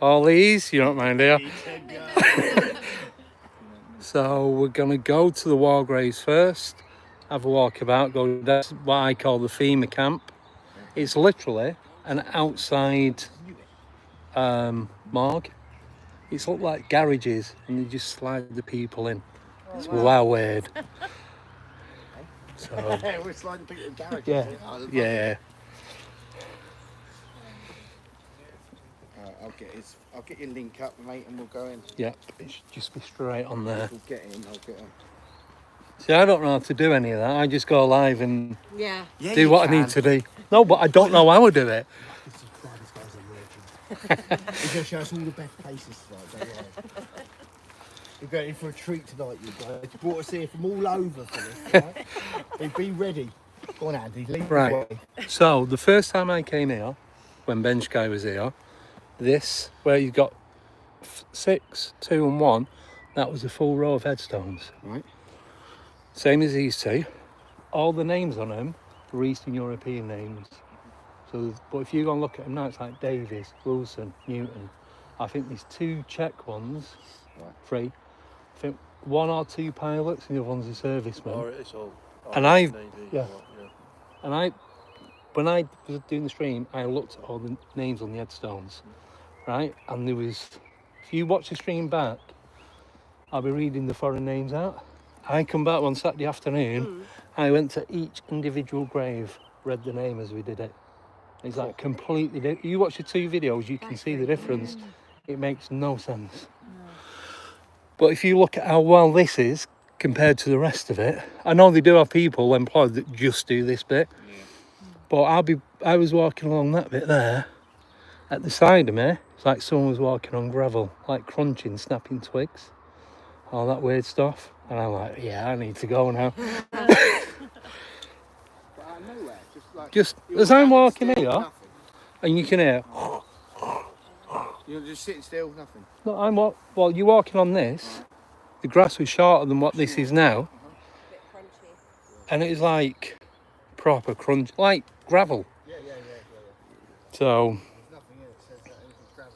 All these, you don't mind, do you? So we're gonna go to the war graves first, have a walk about, go to what I call the FEMA camp. It's literally an outside morgue. It's looked like garages and you just slide the people in. It's wow weird. So we're sliding people in garages. yeah. I'll get your link up, mate, and we'll go in. Yeah, it should just be straight on there. We'll get in. I'll get in. See, I don't know how to do any of that. I just go live and Yeah. do what I need to do. No, but I don't know how I do it. He's going to show us all the best places tonight, don't worry. We're going in for a treat tonight, you guys. You brought us here from all over for this, right? Be ready. Go on, Andy, lead the way. So, the first time I came here, when Bench Guy was here, this, where you got 6, 2 and 1, that was a full row of headstones. Right. Same as these two. All the names on them are Eastern European names. So, but if you go and look at them now, it's like Davies, Wilson, Newton. I think there's 2 Czech ones, 3. I think 1 or 2 pilots and the other one's a serviceman. Oh, it's all. And when I was doing the stream, I looked at all the names on the headstones, right? And there was, if you watch the stream back, I'll be reading the foreign names out. I come back one Saturday afternoon, I went to each individual grave, read the name as we did it. It's like completely different. You watch the 2 videos, you can see the difference. It makes no sense. But if you look at how well this is compared to the rest of it, I know they do have people employed that just do this bit. But I was walking along that bit there, at the side of me, it's like someone was walking on gravel, like crunching, snapping twigs, all that weird stuff. And I'm like, yeah, I need to go now. Just as I'm walking here, and you can hear. You're just sitting still, nothing. No, well, you're walking on this. The grass was shorter than what this is now, and it was like proper crunch, like gravel. Yeah. So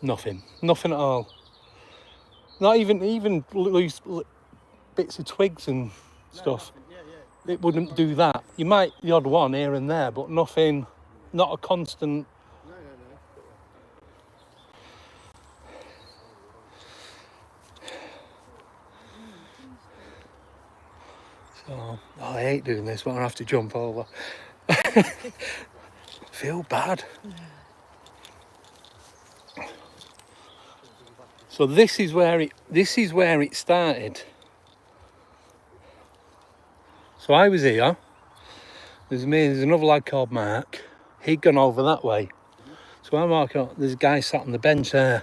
nothing at all. Not even loose bits of twigs and stuff. It wouldn't do that. You might the odd one here and there, but nothing. Not a constant. No. So I hate doing this, but I have to jump over. Feel bad. So this is where it started. So I was here. There's another lad called Mark. He'd gone over that way. So I'm walking up, there's a guy sat on the bench there.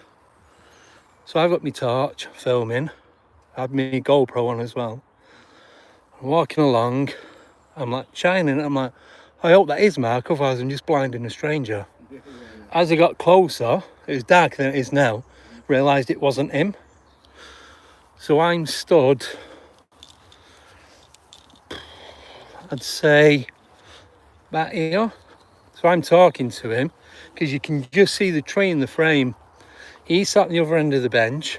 So I've got my torch, filming. I had my GoPro on as well. I'm walking along. I'm like shining. I'm like, I hope that is Mark, otherwise I'm just blinding a stranger. As I got closer, it was darker than it is now, realised it wasn't him. So I'm stood, I'd say, about here. So I'm talking to him, because you can just see the tree in the frame. He sat on the other end of the bench,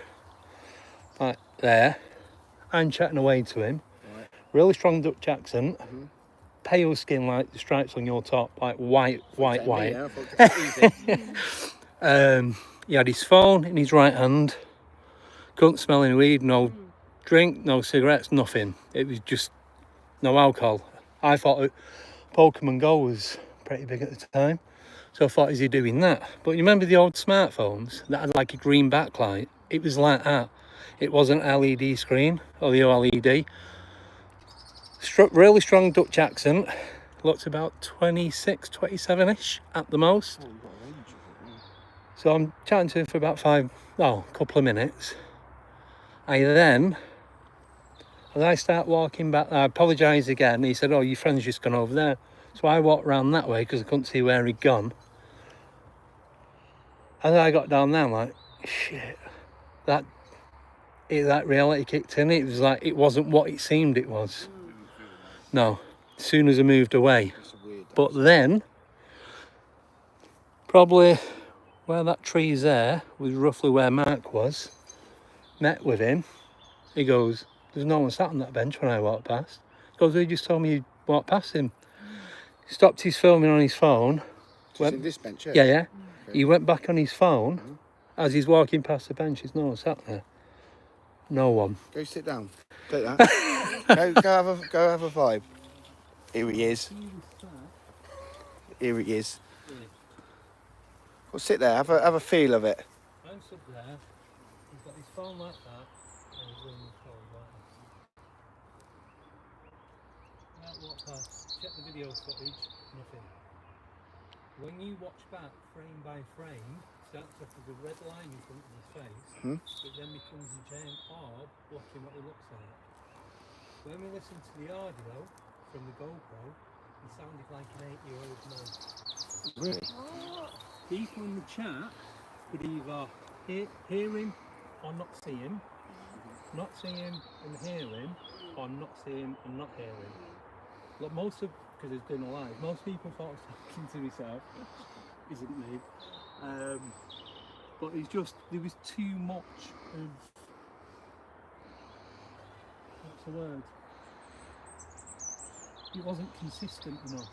like there. I'm chatting away to him. Really strong Dutch accent. Pale skin like the stripes on your top, like white. He had his phone in his right hand. Couldn't smell any weed, no drink, no cigarettes, nothing. It was just no alcohol. I thought Pokemon Go was pretty big at the time. So I thought, is he doing that? But you remember the old smartphones that had like a green backlight? It was like that. It wasn't LED screen or the OLED. Really strong Dutch accent. Looked about 26, 27-ish at the most. So I'm chatting to him for about a couple of minutes. As I start walking back, I apologise again. He said, oh, your friend's just gone over there. So I walked round that way because I couldn't see where he'd gone. As I got down there, I'm like, shit, that reality kicked in. It was like, it wasn't what it seemed it was. No, as soon as I moved away. But then, probably where that tree's there was roughly where Mark was. Met with him. He goes, there's no one sat on that bench when I walked past. He goes, he just told me you walked past him. He stopped his filming on his phone. Just in this bench, Yeah. Okay. He went back on his phone. As he's walking past the bench, there's no one sat there. No one. Go sit down. Take that. go have a vibe. Here he is. Here he is. Well, sit there. Have a feel of it. I'm stood there. He's got his phone like that, and he's on his phone like that. Right, walk past. Check the video footage. Nothing. When you watch back frame by frame, starts off with a red line in front of his face, but then becomes a giant orb blocking what he looks like. When we listened to the audio from the GoPro, he sounded like an 8-year-old man. Really? People in the chat could either hear him or not see him, not see him and hear him, or not see him and not hear him. Look, because it's doing a live, most people thought I was talking to myself. Isn't me. But it's just, there was too much of, what's the word? It wasn't consistent enough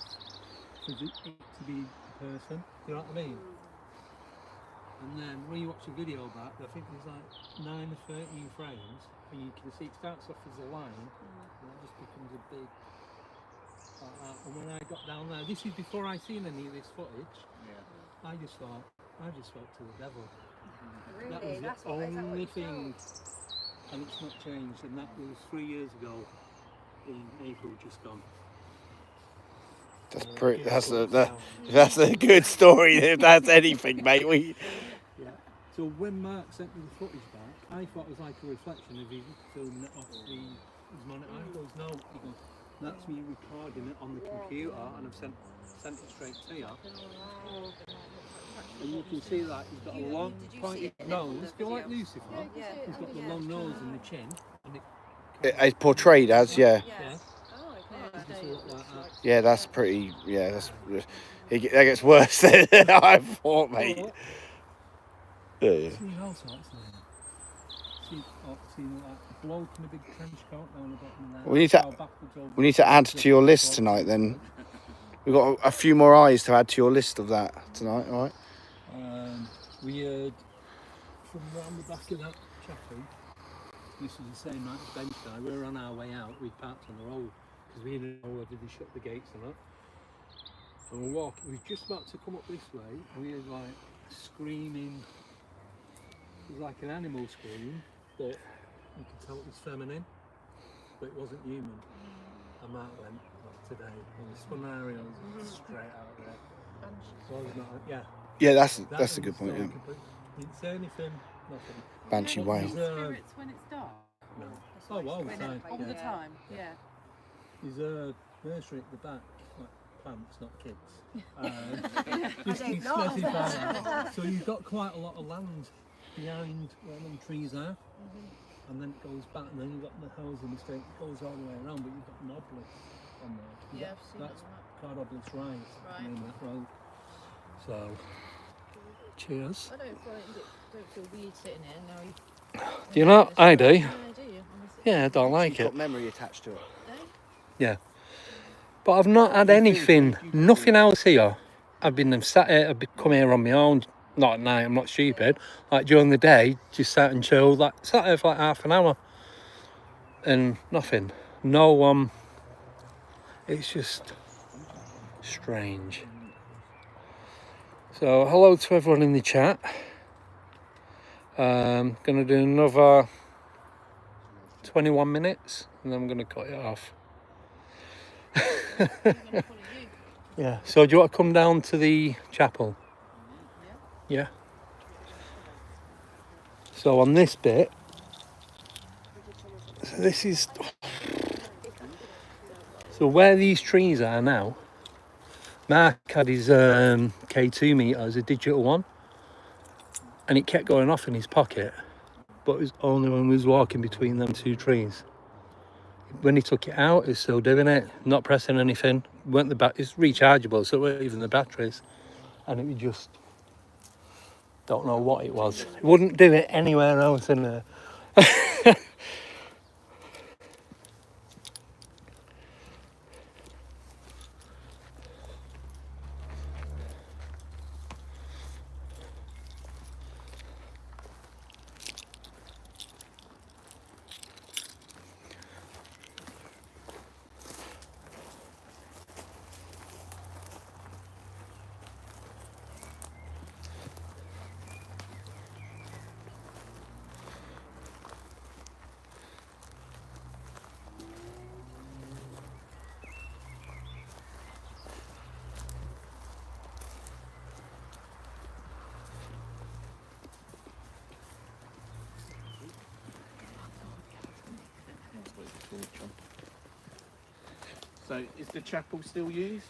for it to be the person, do you know what I mean? And then when you watch the video back, I think there's like 9 or 13 frames, and you can see it starts off as a line, and it just becomes a big, like that. And when I got down there, this is before I seen any of this footage, I just thought, I just spoke to the devil. Really? That was That's the only thing, felt. and it's not changed, and that was 3 years ago in April just gone. That's pretty. That's a good story. If that's anything, mate. Yeah. So when Mark sent me the footage back, I thought it was like a reflection of him filming it off his monitor. He goes, no. He goes, that's me recording it on the computer, and I've sent it straight to you. And you can see that he's got a long pointed nose. Feel like Lucifer. Yeah. He's got the long nose and the chin, and It's portrayed as, yeah. yeah. Yeah, that's pretty. Yeah, that gets worse than I thought, mate. Yeah. Seen all sorts of them. Seen like a bloke in a big trench coat down the bottom of there. We need to add to your list tonight. Then we've got a few more eyes to add to your list of that tonight. All right. We heard from around the back of that chapel. This was the same night as bench guy. We were on our way out. We parked on the road because we didn't know whether they shut the gates or not. And we're walking. We were just about to come up this way, and we heard like screaming. It was like an animal scream, but you could tell it was feminine, but it wasn't human. And Mark went, not today. And we spun our aerials straight out there. So I was not, yeah. Yeah, that's a good point. Yeah. Didn't say anything, nothing. Banshee whale. Spirits when it's dark. No. Oh, all the time. All the time, yeah. There's a nursery at the back, like plants, not kids. Just to specify that. So you've got quite a lot of land behind where them trees are, and then it goes back, and then you've got the housing estate. It goes all the way around, but you've got an obelisk on there. Yeah, I've seen That's that. called Obelisk Rise, Right. name that road. So, cheers. I don't feel weird sitting here now. Do you know? I do. Yeah, do you? Yeah, I don't like It's it. got memory attached to it. Yeah. But I've not had anything, nothing else here. I've been sat here, I've come here on my own, not at night, I'm not stupid. Like during the day, just sat and chilled, like sat here for like half an hour. And nothing. No, it's just strange. So, hello to everyone in the chat. Gonna do another 21 minutes and then I'm gonna cut it off. Yeah, so do you want to come down to the chapel? Yeah. So on this bit, so this is, so where these trees are now, Mark had his K2 meter as a digital one, and it kept going off in his pocket, but it was only when we was walking between them two trees. When he took it out, it's still doing it, not pressing anything. It's rechargeable, so it weren't even the batteries, and it was just Don't know what it was. Wouldn't do it anywhere else in there. So is the chapel still used?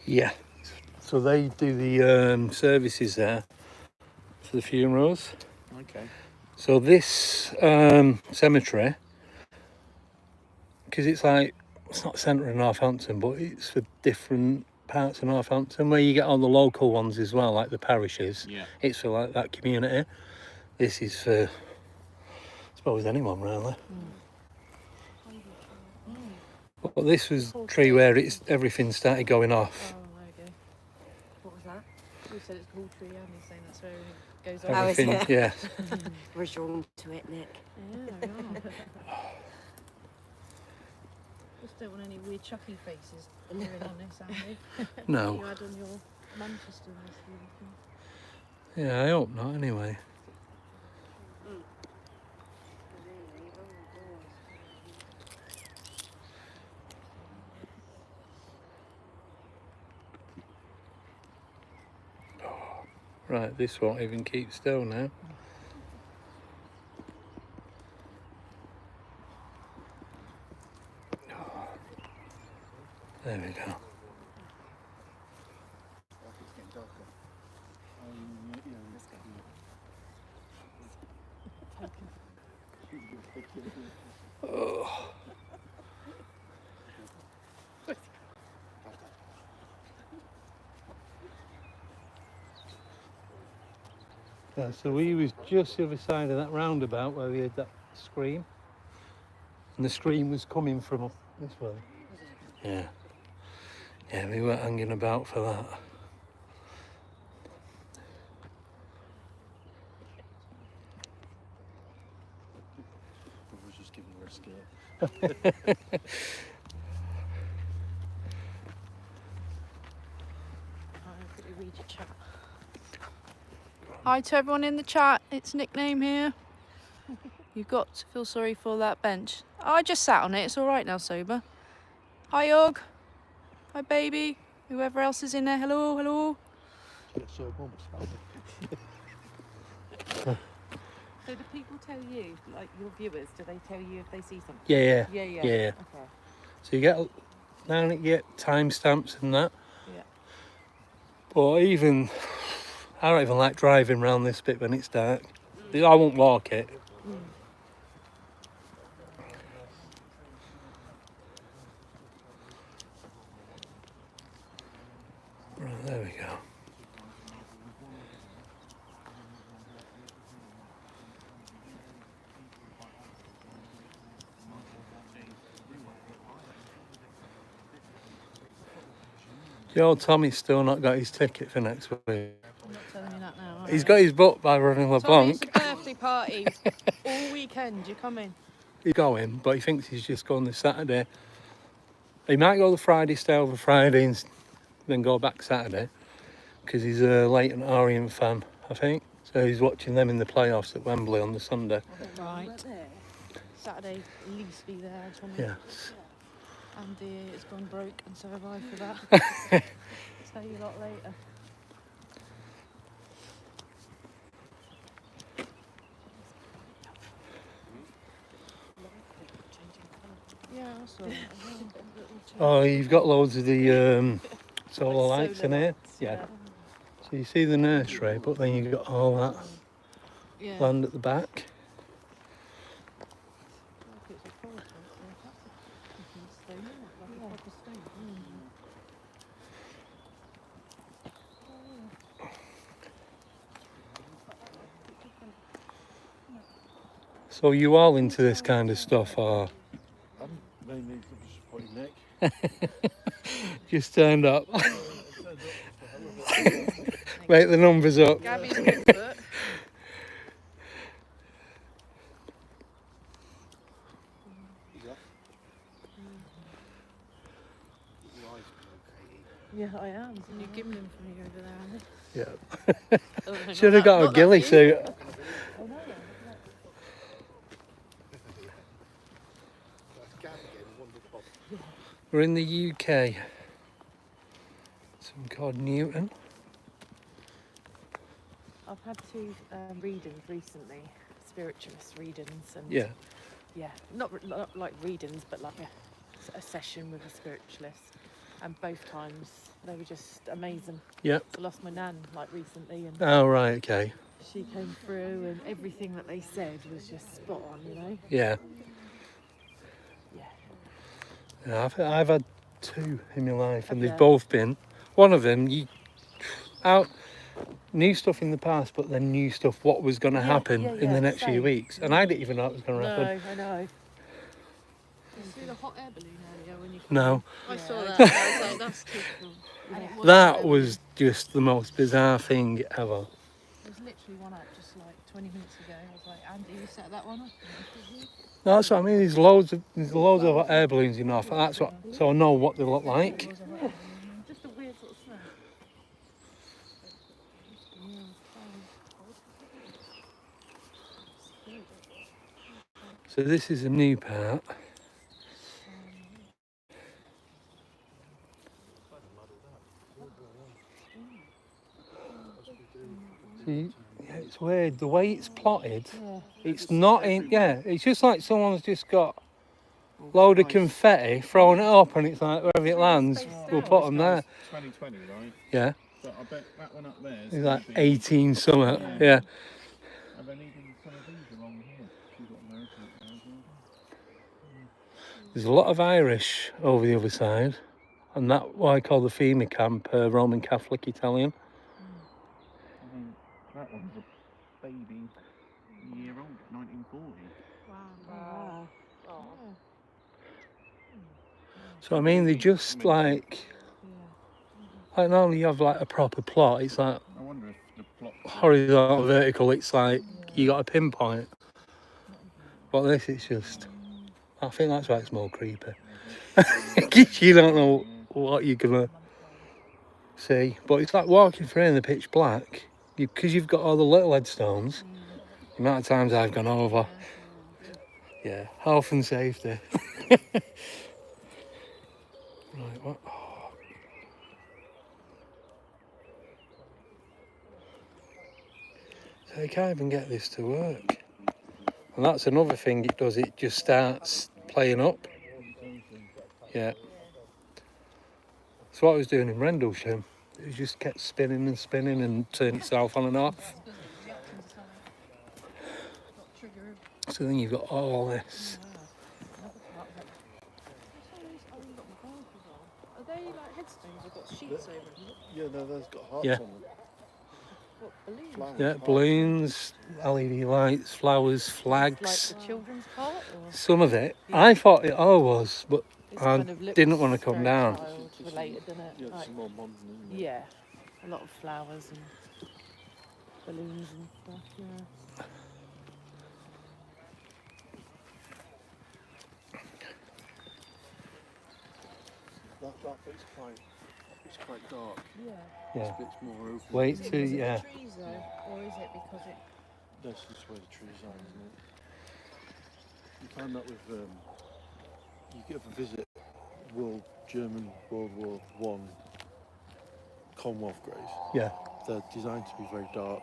Yeah. So they do the services there for the funerals. Okay. So this cemetery, because it's like, it's not centre in Northampton, but it's for different parts of Northampton where you get all the local ones as well, like the parishes. Yeah. It's for like that community. This is for, I suppose, anyone really. But this was a tree where everything started going off. Oh, there we go. What was that? You said it's called tree, and you're saying that's where it goes How off. is Everything, it? yeah. We're drawn to it, Nick. Yeah, yeah. Just don't want any weird chucky faces appearing on this, Andy. No. You had on your Manchester list and everything. Yeah, I hope not anyway. Right, this won't even keep still now. There we go. Oh. Yeah, so we was just the other side of that roundabout where we heard that scream. And the scream was coming from this way. Yeah. Yeah, we were hanging about for that. I was just giving her a scare. I'll quickly read your chat. Hi to everyone in the chat, it's Nicname here. You've got to feel sorry for that bench. I just sat on it, it's alright now, sober. Hi, Og. Hi, baby. Whoever else is in there, hello, hello. So do people tell you, like your viewers, do they tell you if they see something? Yeah. Yeah. Yeah. Okay. So you get, now you get timestamps and that. Yeah. But even, I don't even like driving around this bit when it's dark. I won't walk it. Right, there we go. The old Tommy's still not got his ticket for next week. I'm not telling you that now. He's got his book by running Tommy, it's LeBlanc. a birthday party all weekend. You coming? He's going, but he thinks he's just going this Saturday. He might go the Friday, stay over Friday, and then go back Saturday, because he's a Leighton Orient fan, I think. So he's watching them in the playoffs at Wembley on the Sunday. Right. Saturday, at least be there, Tommy. Yes. Andy has gone broke, and so have I for that. Tell you a lot later. Yeah, I saw that. Oh, you've got loads of the solar lights in Solar here. lights, Yeah. So you see the nursery, but then you've got all that Yeah. land at the back. So you all into this kind of stuff, or I'm mainly just supporting Nick. just turned up? Make the numbers up. Gabby's Bigfoot. Yeah, I am. There's a new gimlin for me over there, Andy. Yeah. Oh, no, Should not have got a that ghillie view. suit. We're in the UK. Something called Newton. I've had two readings recently, spiritualist readings, and Yeah. not like readings, but like a session with a spiritualist. And both times they were just amazing. Yeah. I lost my nan like recently, and Oh, right, okay. she came through, and everything that they said was just spot on, you know. Yeah. Yeah. Yeah, I've had two in my life, and Have they've ya? both been. One of them, knew stuff in the past, but then knew stuff what was going to happen in the next few same. weeks, and I didn't even know it was going to happen. No, I know. Did you see the hot air balloon earlier when you came No, in? I Yeah, saw I that. I was like, that's too cool. And it was that early. was just the most bizarre thing ever. There was literally one up just like 20 minutes ago. I was like, Andy, you set that one up? No, that's what I mean. There's loads of hot air balloons in Norfolk. That's what. So I know what they look like. It was a hot air balloon. Just a weird sort of smell. So this is a new part. See, yeah, it's weird the way it's plotted. Yeah. It's not in. Yeah, it's just like someone's just got a load of confetti, thrown it up, and it's like wherever it lands, we'll put them there. 2020, right? Yeah, So I bet that one up there is it's gonna like be- 18 something. Yeah. Yeah. And then even some of these along here. You've got American up there as well. There's a lot of Irish over the other side, and that what I call the FEMA camp, Roman Catholic Italian. I mean, that one's a baby year old, 1940. Wow. So I mean, they just like normally you have like a proper plot. It's like I wonder if the plot. horizontal, vertical. It's like you got a pinpoint. But this, it's just. I think that's why it's more creepy. You don't know what you're gonna see, but it's like walking through in the pitch black. Because you've got all the little headstones. The amount of times I've gone over. Yeah, health and safety. Right, what? Oh. So you can't even get this to work. And that's another thing it does, it just starts playing up. Yeah. That's what I was doing in Rendlesham. It just kept spinning and spinning and turned itself on and off. So then you've got all this. Are they like headstones? They've got sheets over them. Yeah, no, those got hearts Yeah. on them. What, balloons? Flowers, Yeah, hearts. balloons, LED lights, flowers, Like flags. the children's part, or Some of it. I thought it all was, but it's I kind of looks didn't want to come very down. child related, doesn't it? Yeah, Like, some more modern, isn't it? yeah, a lot of flowers and balloons and stuff. Yeah. That bit's quite dark. Yeah. Yeah. This bit's more open. Wait Is it till, because of yeah. the trees though, or is it because it? That's just where the trees are, isn't it? You find that with, you get a visit German World War One Commonwealth graves. Yeah. They're designed to be very dark.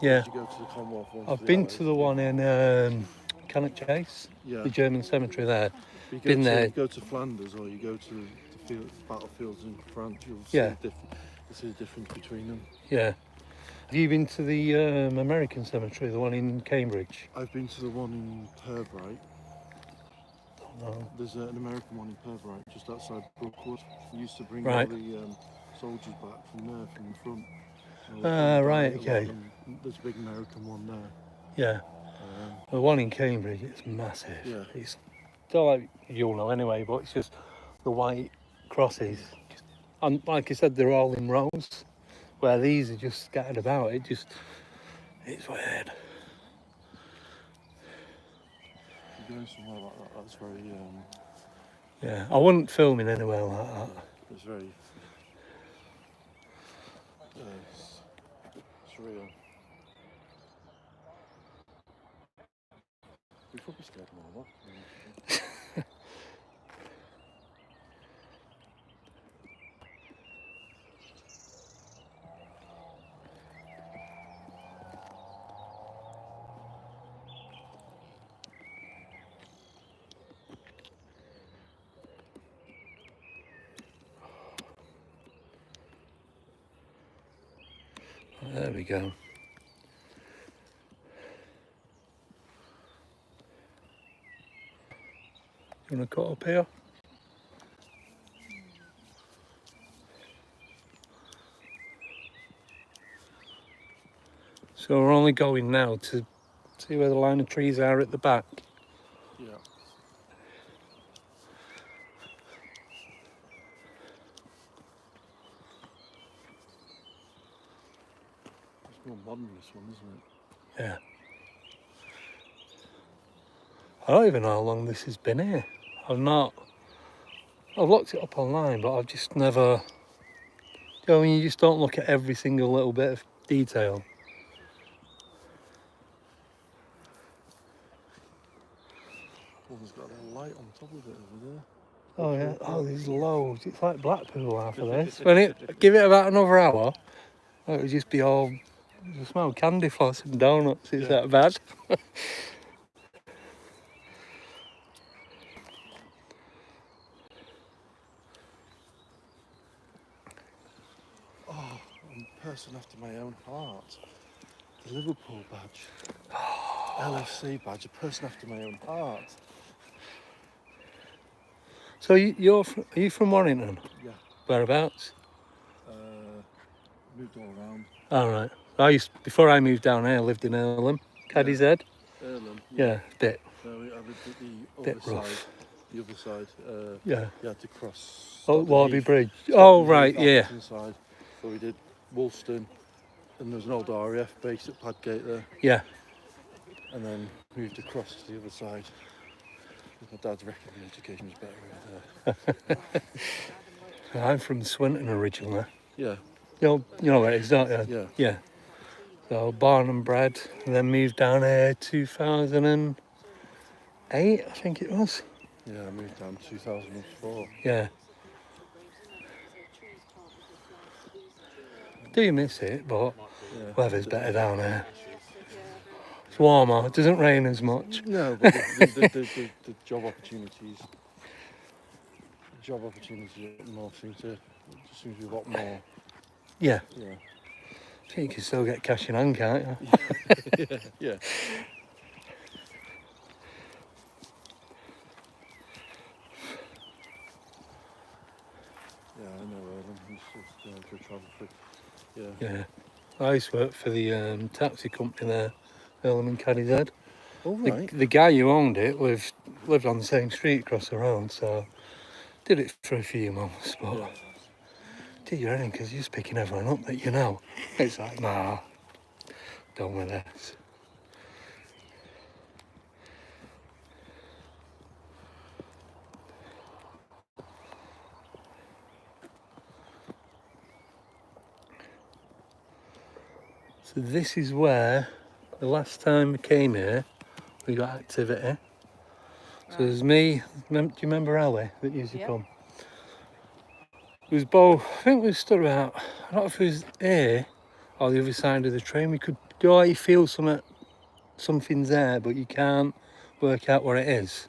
Yeah. You go to the Commonwealth ones. I've been to the one in Cannock Chase, Yeah. the German cemetery there. You go been to, there. You go to Flanders or you go to the battlefields in France. You'll see Yeah. you'll see the difference between them. Yeah. Have you been to the American cemetery, the one in Cambridge? I've been to the one in Purbright. No. There's an American one in Purbright, just outside Brookwood. We used to bring Right. all the soldiers back from there, from the front. Ah, right, okay. There's a big American one there. Yeah. The one in Cambridge, it's massive. Yeah. It's still like you'll know anyway, but it's just the white crosses. And like I said, they're all in rows, where these are just scattered about. It's weird. You're going somewhere like that, that's very, Yeah, I wouldn't film in anywhere like that. it's very surreal. We probably scared more of. There we go. You want to cut up here? So we're only going now to see where the line of trees are at the back. Yeah. It's more modern, this one, isn't it? Yeah. I don't even know how long this has been here. I've looked it up online, but I've just never, you know, when you just don't look at every single little bit of detail. One's got a light on top of it over there. Oh yeah, oh there's loads. It's like Blackpool after this. Give it about another hour, it would just be all, you smell candy floss and donuts, it's that bad. Oh, I'm a person after my own heart. The Liverpool badge. LFC badge, a person after my own heart. So are you from Warrington? Yeah. Whereabouts? Moved all around. All right. Before I moved down here, I lived in Earlham, Caddy's Head. Earlham. Yeah, bit. So I lived at the Bit other rough. side. The other side. Yeah. You had to cross. Oh, Stockley Warby Heath, Bridge. Stockley Oh, Heath, right, yeah. Alberton Side. So we did Woolston, and there was an old RAF base at Padgate there, Yeah. and then moved across to the other side. My dad's reckoned the education was better over there. I'm from Swinton originally. Yeah, You know where it is, don't you? yeah. Yeah. So born and bred, and then moved down here 2008, I think it was. Yeah, I moved down 2004. Yeah. Do you miss it? But Yeah. weather's better down here. It's warmer. It doesn't rain as much. No, but the job opportunities. Job opportunities up north seem to be a lot more. Yeah. Yeah. I think you can still get cash in hand, can't you? Yeah. Yeah, I know Earlham. It's just for travel for. Yeah. Yeah. I used to work for the taxi company there, Earlham and Caddy's Head. All right. The guy who owned it lived on the same street across the road, so did it for a few months, but Yeah. did you anything because you're just picking everyone up that you know. It's like, nah, done with this. So this is where the last time we came here, we got activity. So there's me, do you remember Ali that used to Yeah. come? It was both, I think we stood about, I don't know if it was here or the other side of the train. We could go out, you feel something's there, but you can't work out what it is.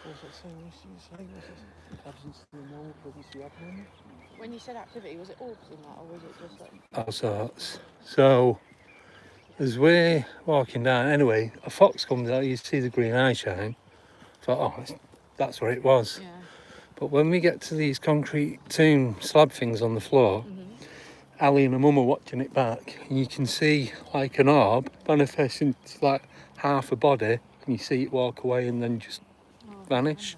What was that saying? What was you saying? Was it absence of the moment, presence of the abnormal? When you said activity, was it orbs in that, or was it just like? All sorts. So as we're walking down, anyway, a fox comes out, you see the green eye shine. Thought, oh, that's what it was. Yeah. But when we get to these concrete tomb slab things on the floor, Ali and her mum are watching it back, and you can see like an orb manifesting like half a body and you see it walk away and then just vanish.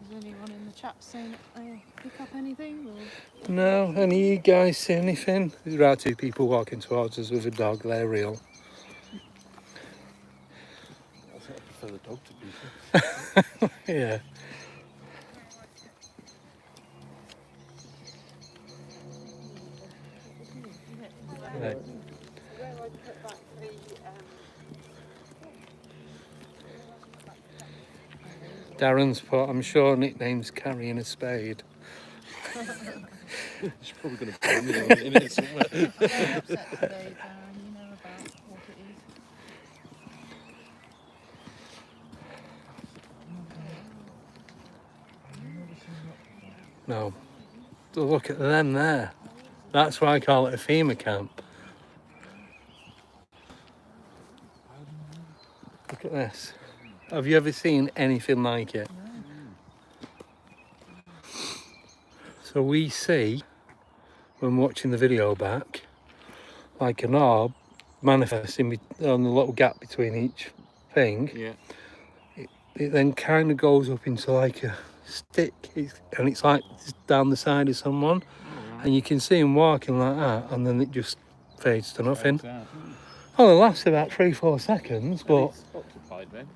Is anyone in the chat saying they pick up anything? Or? No, any of you guys see anything? There are 2 people walking towards us with a dog, they're real. I think I prefer the dog to people. Yeah. Right. Darren's put, I'm sure Nicname's carrying a spade. She's probably going to put me in it somewhere. I'm very upset today, Darren. You know about what it is. No. So look at them there. That's why I call it a FEMA camp. Look at this. Have you ever seen anything like it? So we see, when watching the video back, like an orb manifesting on the little gap between each thing. Yeah. It then kind of goes up into like a stick, and it's like down the side of someone, and you can see him walking like that, and then it just fades to nothing. Well, it lasts about 3-4 seconds, but occupied then.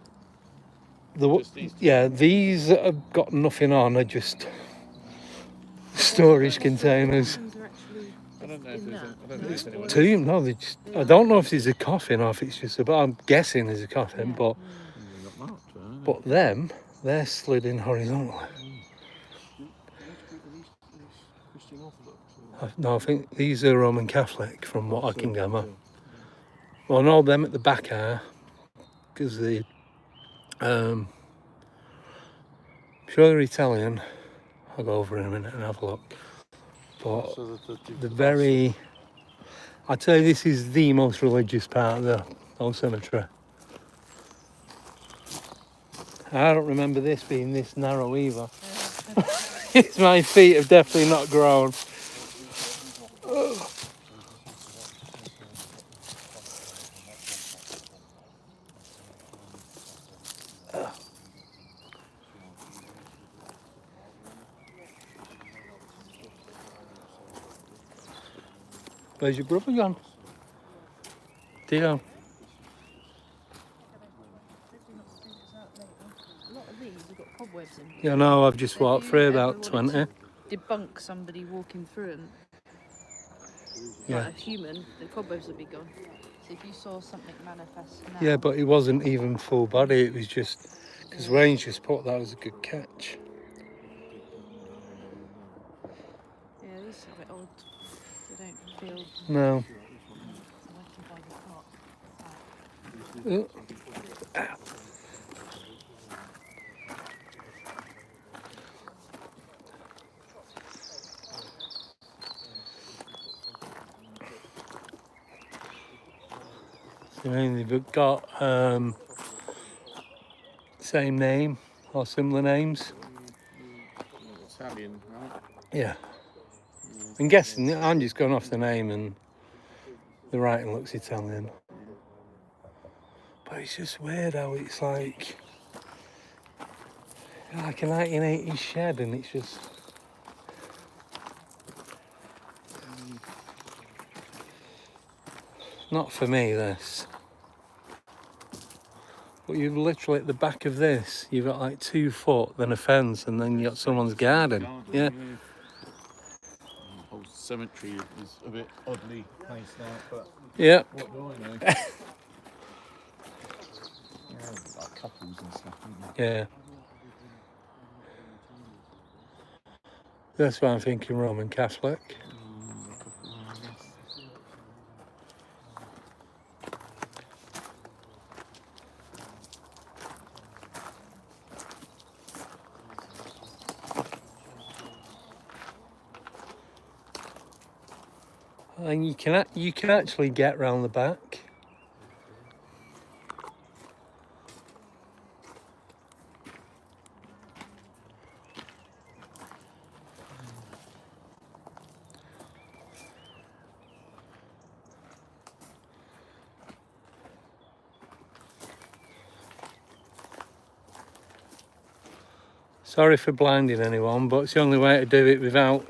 these that have got nothing on are just storage containers. I don't know if there's anyone. No, they just, I don't know if there's a coffin or if it's just but I'm guessing there's a coffin, but them, they're slid in horizontally. No, I think these are Roman Catholic from what I can gather. Well, no, them at the back are, because they, sure they're Italian. I'll go over in a minute and have a look. But the very, I'd say this is the most religious part of the whole cemetery. I don't remember this being this narrow either. My feet have definitely not grown. Where's your brother gone? Theo. A lot of these have got cobwebs in. Yeah, no, I've just walked through about 20. Debunk somebody walking through them. Yeah. Like a human, the cobwebs would be gone. So if you saw something manifest now. Yeah, but it wasn't even full body, it was just, because Wayne's just put that was a good catch. Yeah, these are a bit odd. They don't feel. No. Selected by the clock. Oh. I mean, they've got same name or similar names. Italian, right? Yeah. I'm guessing, I'm just going off the name and the writing looks Italian. But it's just weird how it's like a 1980s shed and it's just... Not for me, this. But you've literally at the back of this, you've got like 2 foot, then a fence, and then you got someone's garden. Yeah. The whole cemetery is a bit oddly placed out, but Yeah. what do I know? Like couples and stuff, isn't it? Yeah. That's why I'm thinking Roman Catholic. And you can actually get round the back. Sorry for blinding anyone, but it's the only way to do it without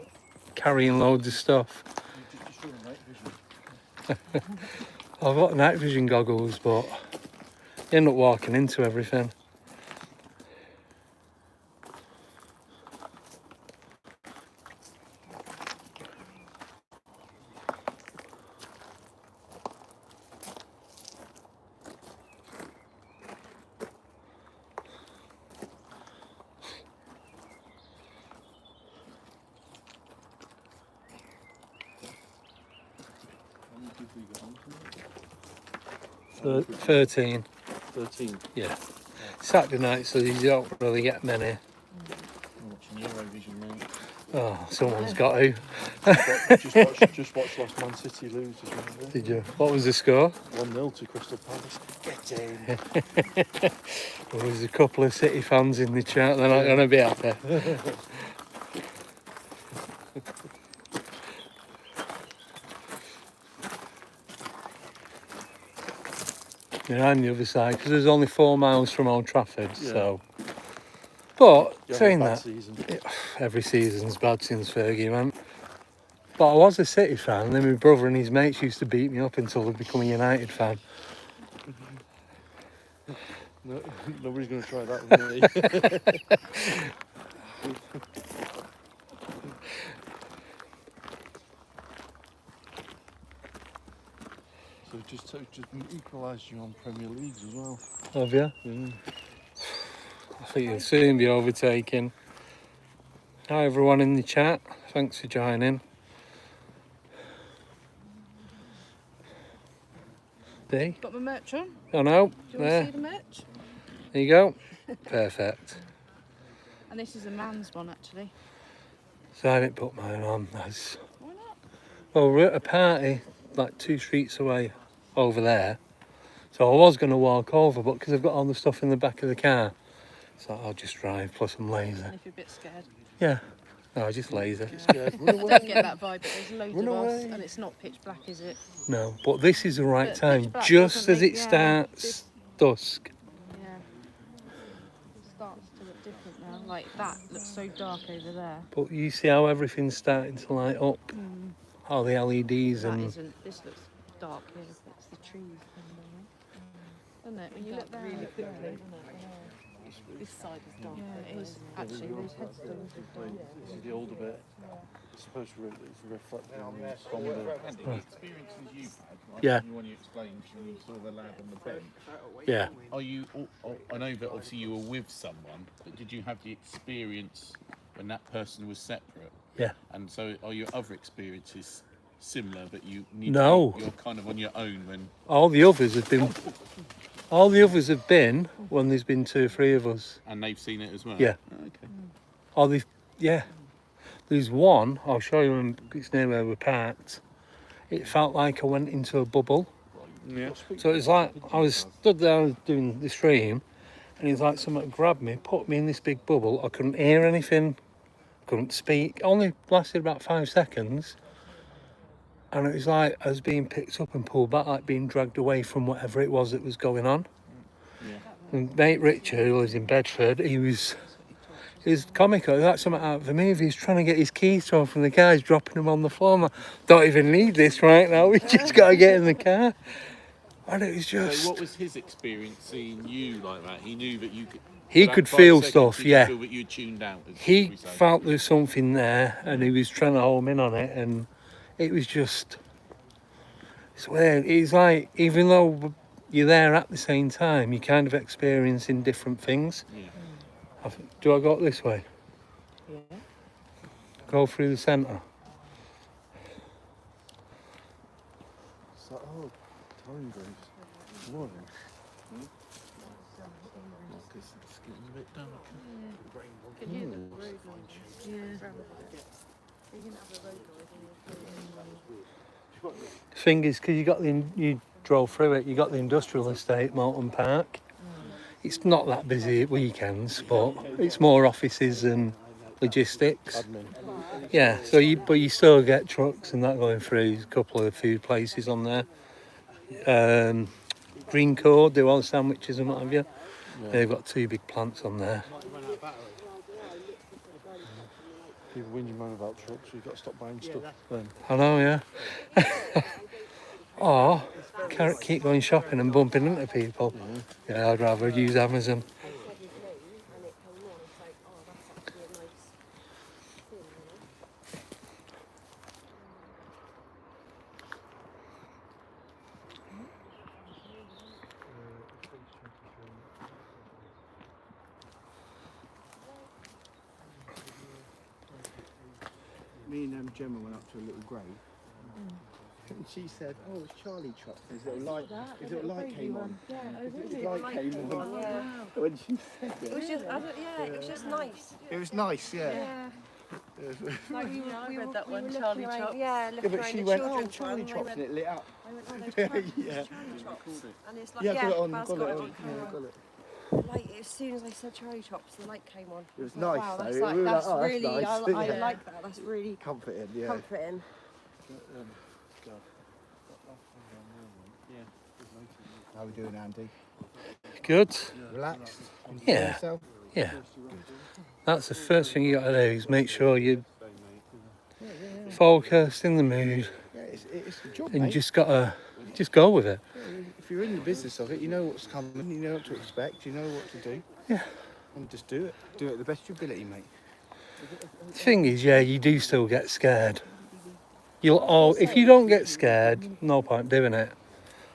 carrying loads of stuff. Just run night vision. I've got night vision goggles, but you end up walking into everything. How many people you got on tonight? 13. 13. Yeah. Saturday night, so you don't really get many. I'm watching Eurovision, mate. Oh, someone's got to. Just watched last Man City lose as well. Did you? What was the score? 1-0 to Crystal Palace. Get in. There was a couple of City fans in the chat. They're not going to be happy. They're on the other side because there's only 4 miles from Old Trafford. Yeah. So, but You saying had a bad that, season. every season's bad since Fergie went. But I was a City fan, and then my brother and his mates used to beat me up until I'd become a United fan. No, nobody's going to try that with me. So just equalised you on Premier Leagues as well. Have you? Yeah. I think you'll soon be overtaken. Hi everyone in the chat, thanks for joining. D? Got my merch on? Oh no, Do you want to there, see the merch? there you go. Perfect. And this is a man's one actually. So I didn't put mine on. That's... Why not? Well, we're at a party like 2 streets away over there. So I was going to walk over, but because I've got all the stuff in the back of the car, so I'll just drive, plus I'm lazy. And if you're a bit scared. Yeah, no, I'm just lazy. Scared. Run I away. don't get that vibe, but there's loads Run of us away. and it's not pitch black, is it? No, but this is the right But pitch time, black just doesn't as make- it yeah, starts this- dusk. Yeah. It starts to look different now. Like that looks so dark over there. But you see how everything's starting to light up, all the LEDs That and isn't. This looks dark here. It's the trees. Isn't it? When you look there, really quickly. This side is dark. Yeah, it is. Actually, those headstones are dark. This is the older bit. It's supposed to reflect on the sombre. Andy, the experiences you've had, like Yeah. when you explained when you saw the lad on the bench, yeah. are you, I know that obviously you were with someone, but did you have the experience when that person was separate? Yeah. And so are your other experiences similar, but you need No. you're kind of on your own when... All the others have been when there's been 2 or 3 of us. And they've seen it as well? Yeah. Oh, okay. Or they've, yeah. There's one, I'll show you when it's near where we're parked. It felt like I went into a bubble. Yeah. So it's like I was stood there doing the stream, and it's like someone grabbed me, put me in this big bubble. I couldn't hear anything, couldn't speak. Only lasted about 5 seconds, and it was like I was being picked up and pulled back, like being dragged away from whatever it was that was going on. Yeah. And mate Richard, who lives in Bedford, he was comical. That's something out of the movie. He's trying to get his keys to him from the car. He's dropping them on the floor. I'm like, don't even need this right now. We just got to get in the car. And it was just... So what was his experience seeing you like that? He knew that you could... He for that could 5 feel seconds, stuff, he could yeah. feel that you tuned out. as He we say. felt there was something there, and he was trying to hold me in on it, and it was just... It's weird. It's like, even though you're there at the same time, you're kind of experiencing different things. Yeah. Do I go this way? Yeah. Go through the centre? So, oh, time graves. Morning. Because it's getting a bit dark. Can hear the road noise. Yeah. You can have a road noise. Thing is, because you drove through it, you got the industrial estate, Moulton Park. It's not that busy at weekends, but it's more offices and logistics. Admin. Yeah, so you still get trucks and that going through. There's a couple of food places on there. Green Code do all the sandwiches and what have you. Yeah. They've got 2 big plants on there. People whinge and moan about trucks, so you've got to stop buying stuff then. I know, yeah. Or keep going shopping and bumping into people. Yeah, I'd rather use Amazon. Me and Gemma went up to a little grave. And she said, "Oh, it's Charlie Chop." His little light came on. Yeah, His light came on. When she said it. It was just, it was just nice. It was nice, yeah. Yeah. Like we read that one, looking Charlie around, Chops. Yeah, Yeah, looking but around she the went, "Oh, children's Charlie one, and Chops," and it lit up. I went, "Oh, there's Yeah. Charlie Chops." And it's like, Yeah, got it on, Baz got it on on. Yeah, got it. Like as soon as I said Charlie Chops, the light came on. It was I thought, nice, wow, though. that's We like were that's like, "Oh, that's really, nice." I Yeah. like that. That's really Comforting, yeah. comforting. How we doing, Andy? Good? Relaxed? Enjoy Yeah. yourself? Yeah. That's the first thing you got to do is make sure you're focused, in the mood, Yeah, it's a job, and mate. just gotta go with it. If you're in the business of it, you know what's coming, you know what to expect, you know what to do. Yeah. And just do it. Do it the best of your ability, mate. The thing is, yeah, you do still get scared. If you don't get scared, no point doing it.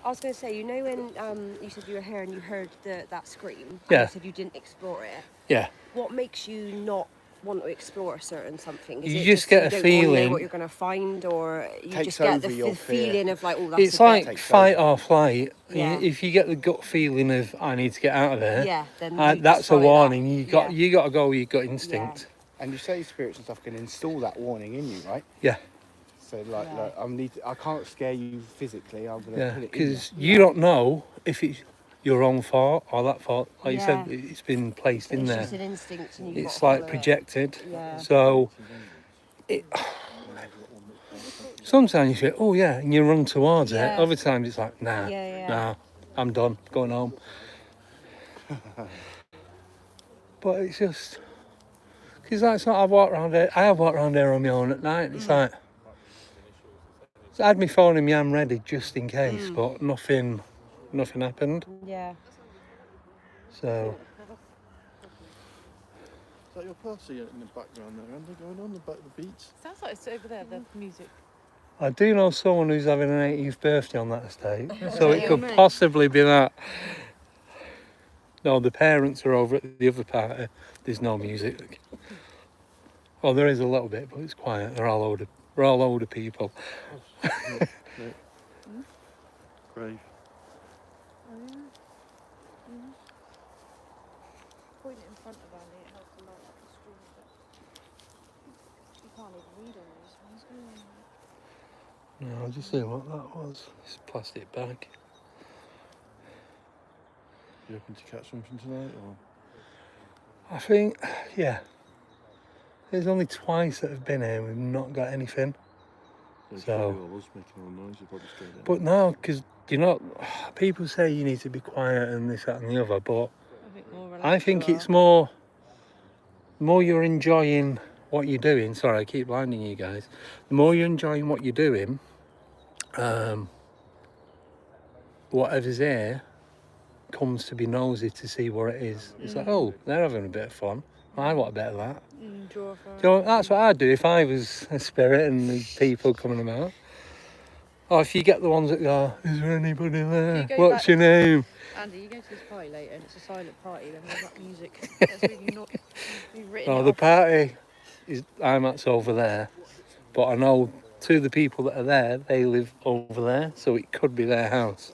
I was going to say, you know when you said you were here and you heard that scream, and Yeah. you said you didn't explore it. Yeah. What makes you not want to explore a certain something? Is You it just get a you don't feeling- know what you're going to find, or you Takes just get over your the fear. feeling of like, oh, that's It's a like bit, fight or flight. Yeah. If you get the gut feeling of I need to get out of here, yeah. Then you just that's a follow that. warning. You got Yeah. to go with your gut instinct. And you say spirits and stuff can install that warning in you, right? Yeah. So like, I can't scare you physically. I'm gonna Yeah, put it in you. because you don't know if it's your own fault or that fault. Like you said, Yeah. it's been placed in It's there. just an instinct, and you've It's got to like follow it. projected. Yeah. So sometimes you say, "Oh yeah," and you run towards it. Yeah. Other times it's like, "Nah, Yeah. nah, I'm done, going home." But it's just because that's not. I have walked around there on my own at night. It's like I had my phone in my hand ready just in case, but nothing happened. Yeah. So Is that your party in the background there, Andy, going on about the beats? Sounds like it's over there, the music. I do know someone who's having an 80th birthday on that estate, so it could possibly be that. No, the parents are over at the other party. There's no music. Well, there is a little bit, but it's quiet. We're all older people. Grave. Point it in front of Andy, it helps a lot like the screen, but you can't even read on these ones, can you? No, I'll just see what that was. It's a plastic bag. You hoping to catch something tonight, or? I think, yeah. There's only twice that have been here and we've not got anything. Yeah, So- I was making all noise, you probably scared it. But no, because people say you need to be quiet and this, that and the other, but I think more relaxed. I think it's more you're enjoying what you're doing. Sorry, I keep blinding you guys. The more you're enjoying what you're doing, whatever's here comes to be nosy to see what it is. It's like, oh, they're having a bit of fun. I want a bit of that. Draw for So that's what I'd do if I was a spirit and there's people coming about. Or if you get the ones that go, is there anybody there? You go What's back- your name? Andy, you go to this party later and it's a silent party, then there's that music. That's really not. You've written Oh, it the off. party I'm at's over there, but I know two of the people that are there, they live over there, so it could be their house.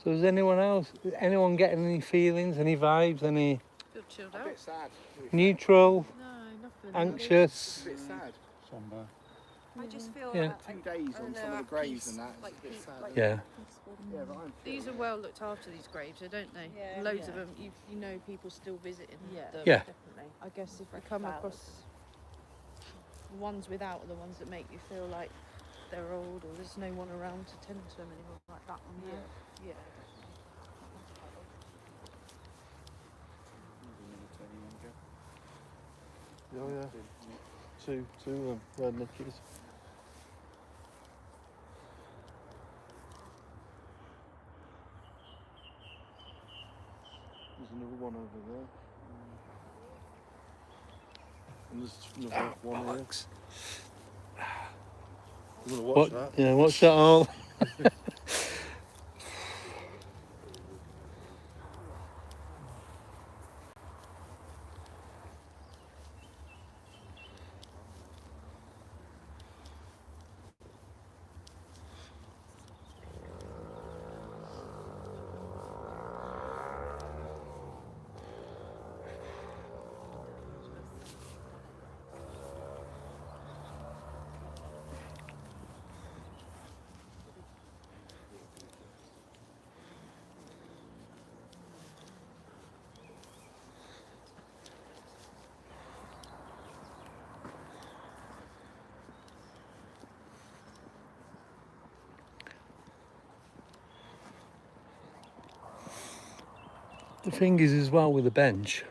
So is anyone getting any feelings, any vibes, any Feel chilled A out. bit sad. neutral, No, nothing. anxious? A bit sad. Somber. I just feel Yeah. like 2 days I on don't some know, of at the graves peace, and that. It's like a bit peace, sad. like- Yeah. Yeah, but I'm These are well looked after, these graves, don't they? Yeah. Loads of Yeah. them. You know people still visiting Yeah. them. Yeah. Definitely. I guess if you Fresh come flowers. across the ones without are the ones that make you feel like they're old or there's no one around to tend to them anymore, like that one there. Yeah. Oh yeah. Two red Nickies. There's another one over there. And there's another one here. Bollocks. I'm gonna watch What? that. Yeah, what's that all? The thing is as well with the bench,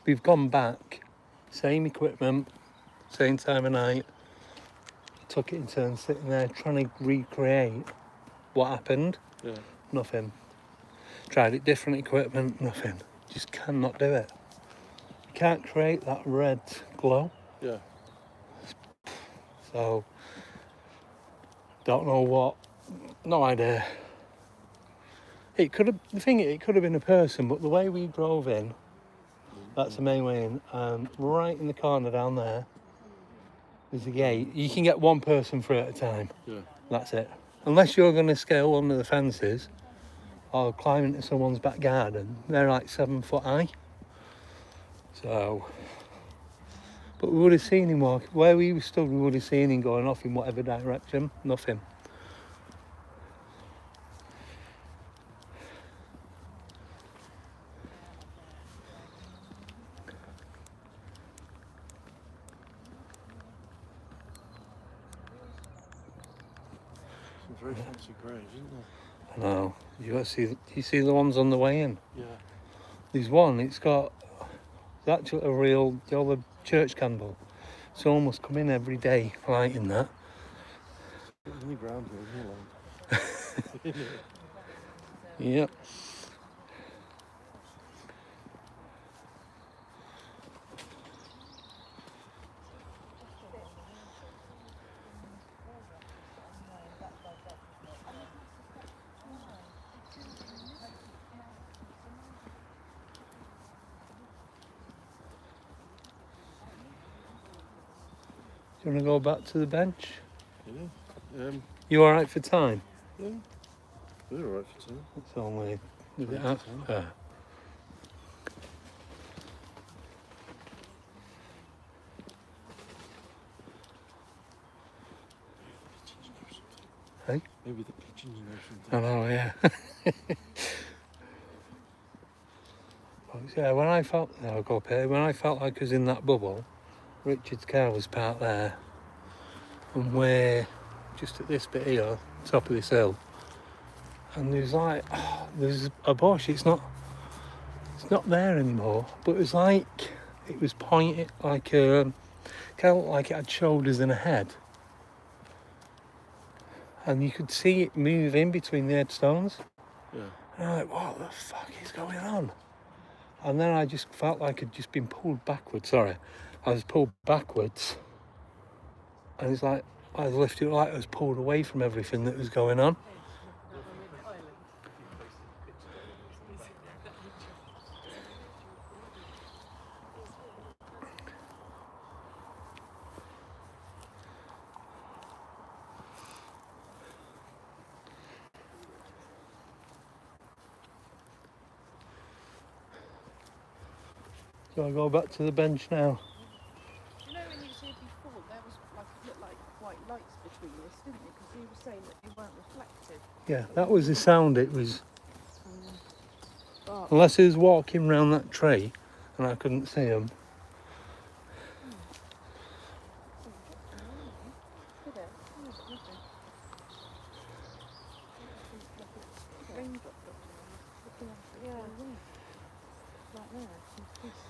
we've gone back, same equipment, same time of night, took it in turns sitting there trying to recreate what happened, Yeah. nothing. Tried it, different equipment, nothing. Just cannot do it. You can't create that red glow, Yeah. so don't know what, no idea. It could have been a person, but the way we drove in, that's the main way in, and right in the corner down there, there's a gate. You can get one person through at a time. Yeah. That's it. Unless you're going to scale under the fences or climb into someone's back garden, they're like 7 foot high. So, but we would have seen him walk where we stood. We would have seen him going off in whatever direction. Nothing. Some very fancy graves, isn't I know. You see the ones on the way in. there? Yeah. There's one. It's got it's actually a real the church candle. Someone must come in every day lighting that. There's any ground here, isn't it? Yep. Do you want to go back to the bench? Yeah. You all right for time? Yeah. We're alright for time. It's only. Is it 20 to out? 10. Hey? Maybe the pigeons know I something. know, yeah. Yeah, when I felt I'll go up here. When I felt like I was in that bubble, Richard's car was parked there, and we're just at this bit here, top of this hill, and there's like there's a bush. It's not there anymore, but it was like it was pointed like kind of like it had shoulders and a head, and you could see it move in between the headstones. Yeah. And I'm like, what the fuck is going on? And then I just felt like I'd just been pulled backwards. Sorry, I was pulled backwards, and it's like I was lifted like I was pulled away from everything that was going on. So I go back to the bench now. You know when you was here before, there was like looked like white lights didn't you? Because you were saying that you weren't reflective. Yeah, that was the sound it was. But Unless he was walking round that tree and I couldn't see him. did it? No, but nothing. Raindrop drops on us. Looking at it. Yeah. Right there. Some piece.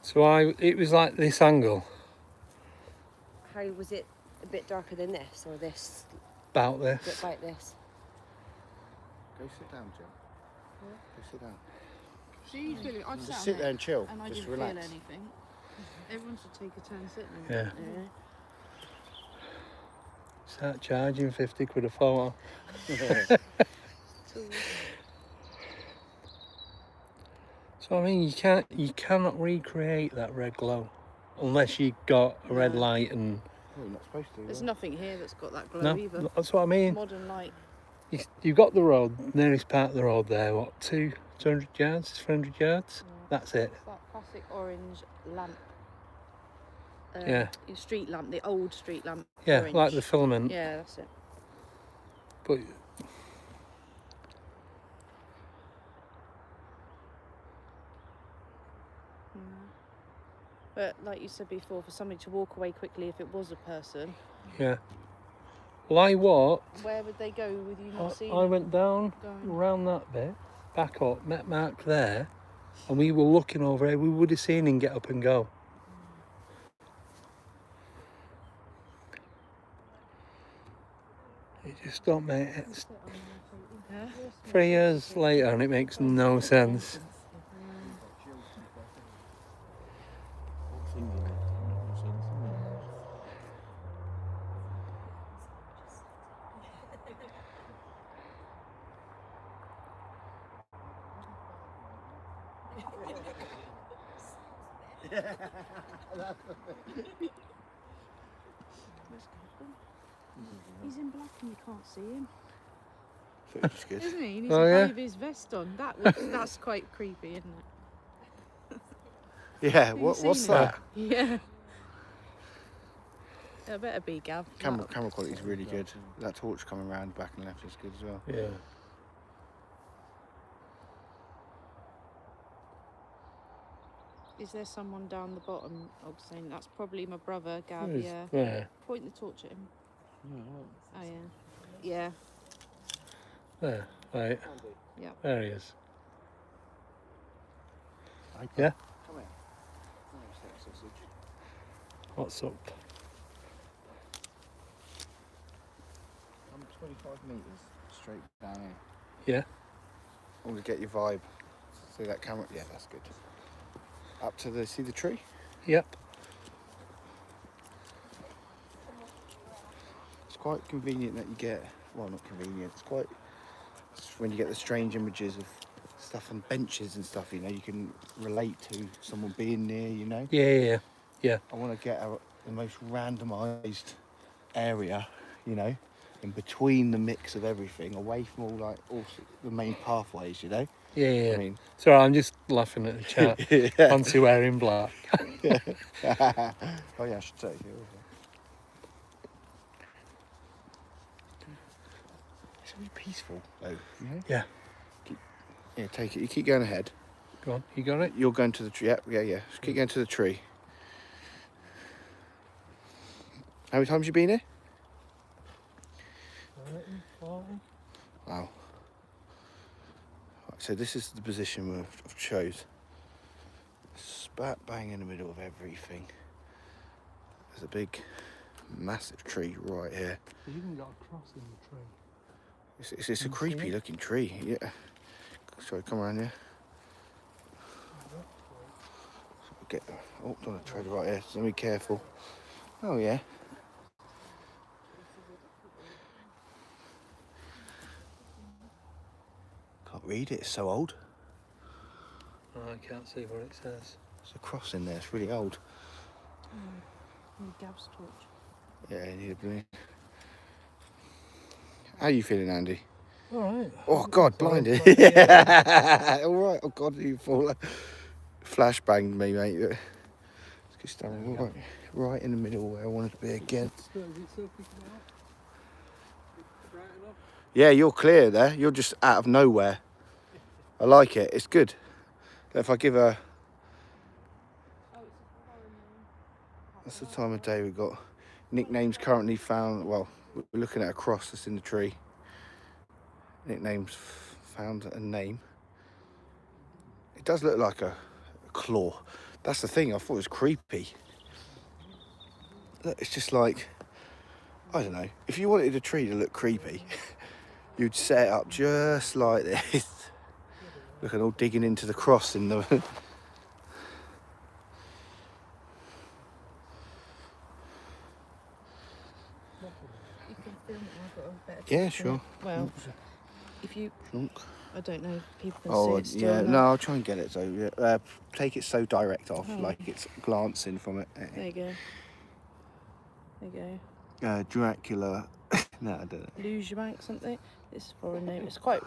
So it was like this angle, How was it a bit darker than this, or this about a bit this. like this? Go sit down, Jim. Go sit down. So you feel it? I'd Just sit there and chill. and I Just didn't relax. feel anything. Everyone should take a turn sitting on Yeah. it. Start charging 50 quid a photo. So I mean, you cannot recreate that red glow unless you got a red No. light and Well, you're not supposed to. There's yeah. nothing here that's got that glow no, either. that's what I mean. Modern light. You've got the road, nearest part of the road there. What, 200 yards, 300 yards? Yeah. That's it. It's that classic orange lamp. Yeah. Your street lamp, the old street lamp. Yeah, orange. like the filament. Yeah, that's it. But But like you said before, for somebody to walk away quickly if it was a person, yeah. Well, I walked. where would they go with you not seeing I them went down going? around that bit, back up, met Mark there, and we were looking over here. We would have seen him get up and go. You just don't make it. Yeah. 3 years later, and it makes no sense. He's in black and you can't see him. That's good. Isn't he? He needs Oh, to yeah. have his vest on. That's quite creepy, isn't it? Yeah, you what's seen that? Yeah. Yeah, better be, Gav. Camera quality is really good. That torch coming around back and left is good as well. Yeah. Is there someone down the bottom of saying that's probably my brother, Gav? Who's Yeah. there? Point the torch at him. Yeah, Oh yeah. Yeah. There. Right. Yeah. There he is. Come Yeah. here. Sausage. What's up? I'm 25 metres straight down here. Yeah. I want to get your vibe. See that camera? Yeah, that's good. Up to see the tree? Yep. It's quite convenient that you get, well, not convenient, it's when you get the strange images of stuff on benches and stuff, you know, you can relate to someone being near, you know. Yeah. I want to get the most randomised area, you know, in between the mix of everything, away from all the main pathways, you know. Yeah. I mean, Sorry, I'm just laughing at the chat. yeah. Fancy wearing black. Oh yeah, I should take it. It's really peaceful, though. You know? Yeah. Yeah, take it. You keep going ahead. Go on, you got it? You're going to the tree. Yeah. Just keep going to the tree. How many times you been here? 40. Wow. Right, so this is the position I've chose. Spat bang in the middle of everything. There's a big, massive tree right here. You've even got a cross in the tree. It's a Can you creepy see it? looking tree. Yeah. Sorry, come around here. Get on a tread right here, so be careful. Oh yeah. Can't read it, it's so old. Oh, I can't see what it says. There's a cross in there, it's really old. Need Gav's torch. Yeah, you need a blue. How are you feeling, Andy? All right. Oh, God, blinded. Sorry. Yeah. All right. Oh, God, you fall. Flashbanged me, mate. Let's get standing right in the middle where I wanted to be again. Yeah, you're clear there. You're just out of nowhere. I like it. It's good. If I give her... That's the time of day we've got. Nicknames currently found... Well, we're looking at a cross that's in the tree. Nicknames found a name. It does look like a claw. That's the thing. I thought it was creepy. Look, it's just like... I don't know. If you wanted a tree to look creepy, you'd set it up just like this. Looking all digging into the cross in the... You can film it. I've got a better Yeah, take on sure. it. Well, if you, Plonk. I don't know if people can Oh, see it still. yeah. now. No, I'll try and get it. So, yeah. Take it so direct off, Oh. like it's glancing from it. There you go. There you go. Dracula. No, I don't know. Luge Bank something. It's a foreign name. It's quite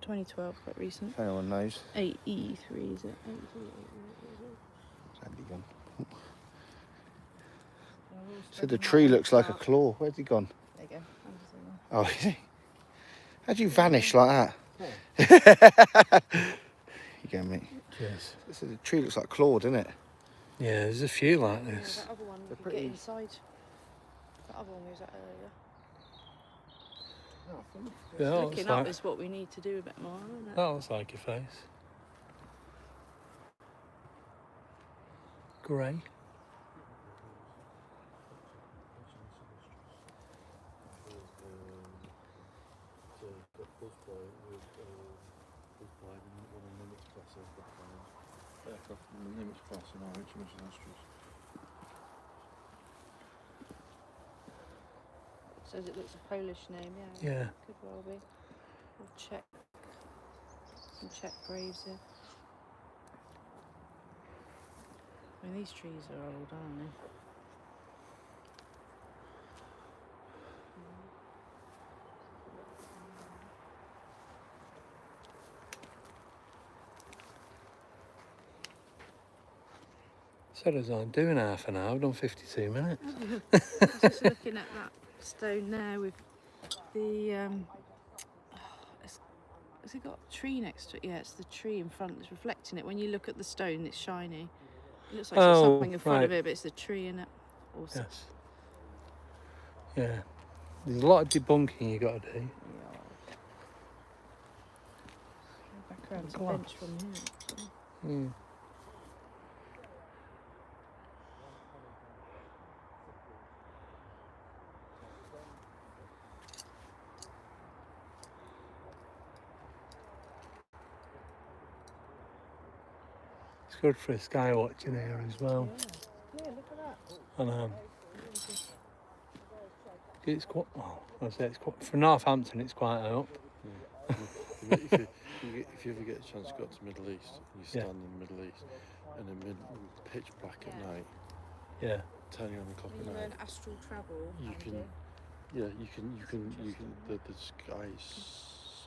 2012, quite recent. If anyone knows. 8E3 is it? Andy gone. So the tree looks like a claw. Where's he gone? There you go. Oh, is he? How'd you vanish like that? You go, mate. Cheers. So the tree looks like a claw, doesn't it? Yeah, there's a few like Yeah, this. that other one, you They're could pretty- get inside. That other one we was at earlier. Yeah, that Looking looks up like, is what we need to do a bit more, isn't it? that looks like your face. Grey. Aircraft in the limits class in our HMS Astros. Says it looks a Polish name, yeah. Yeah. Could well be. We'll check. Some Czech graves here. I mean, these trees are old, aren't they? Said as I'm doing half an hour, I've done 52 minutes. I was just looking at that stone there with the has it got a tree next to it? Yeah, it's the tree in front that's reflecting it. When you look at the stone, it's shiny. It looks like there's Oh, something in front of right. it, but it's the tree in it. Awesome. Yes. Yeah. There's a lot of debunking you got to do. Yeah. Go back around to the Go on. bench from here. actually. Mm. It's good for a sky watching here as well. Yeah, look at that. And it's quite, well, I say it's quite, for Northampton it's quite high up. If you ever get a chance to go to the Middle East, and you stand in the Middle East, and in pitch black at night, Yeah. 10, 11 o'clock When at you night, learn astral travel, you can, the sky is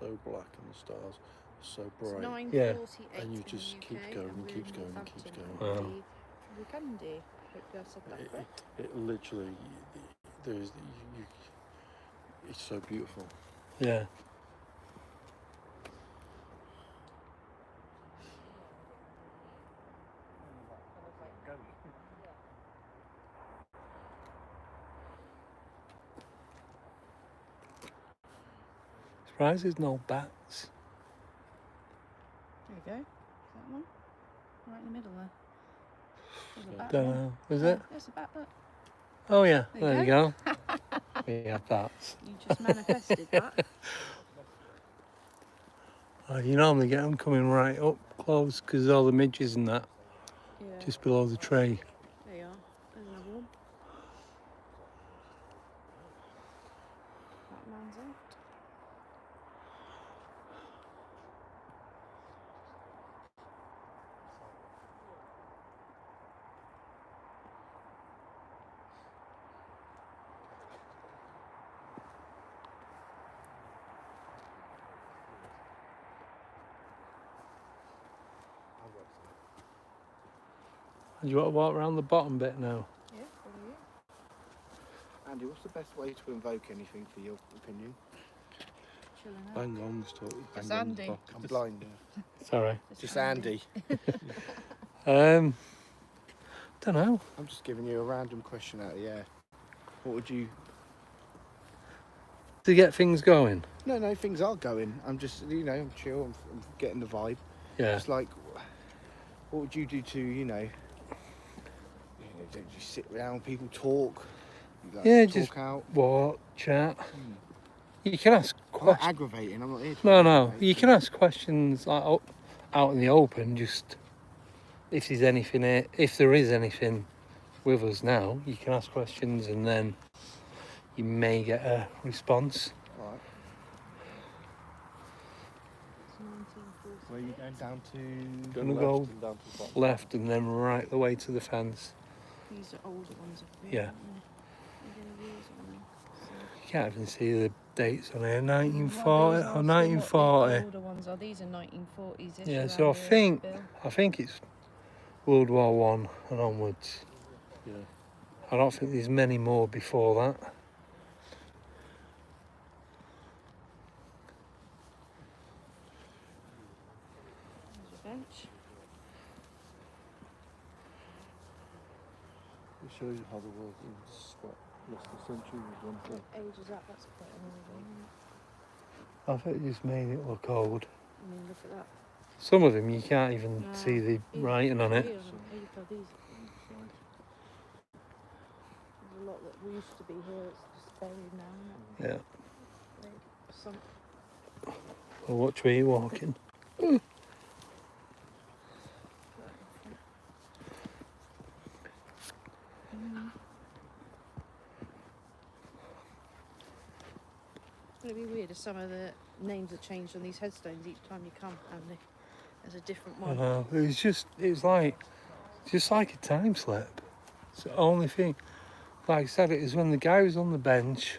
so black and the stars are so bright. 9:48 Yeah. in And you the just keep UK, going and and we're keeps in going and keeps Northampton going. at Wow. the Weekend. Hopefully I said that correct. It literally, there's, it's so beautiful. Yeah. Surprised there's no bats. There you go. Is that one? Right in the middle there. There's a bat Don't there. know. Is Yeah, it? There's a bat there. Oh yeah, There there you you go. We have bats. You just manifested that. Oh, you normally get them coming right up close because all the midges and that Yeah. just below the tree. There you are. There's another one. That man's out. Do you want to walk around the bottom bit now? Yeah, brilliant. Andy, what's the best way to invoke anything for your opinion? Chilling out. Bang on, just totally. Just bang on the Andy. box. I'm blind. Sorry. Just Andy. Don't know. I'm just giving you a random question out of the air. What would you... To get things going. No, things are going. I'm just, I'm chill. I'm getting the vibe. Yeah. It's like, what would you do to, do you sit around, people talk? You, Yeah, talk just out? walk, chat. You can ask Quite questions. aggravating. I'm not here to No, aggravate. you can ask questions like out in the open. Just if there's anything, if there is anything with us now, you can ask questions, and then you may get a response. All right. Where are you going down to? Gonna left go and down to the bottom. left and then right the way to the fence. These are older ones, I think. Yeah. Aren't they? Are there years on them? You can't even see the dates on here. Well, 1940 I or was asking 1940. What the older ones are. These are 1940s. Yeah, so I think it's World War One and onwards. Yeah. I don't think there's many more before that. There's a bench. It shows you how the world is less than a century was one thing. What age is that? That's quite an old one. I think it just made it look old. I mean, look at that. Some of them you can't even No, see the even writing on it. here, even for these. There's a lot that used to be here. It's just buried now. Isn't it? Yeah. Like, some Well, watch where you're walking. It's going to be weird if some of the names are changed on these headstones each time you come, and there's a different I one. know. It was like a time slip. It's the only thing. Like I said, it was when the guy was on the bench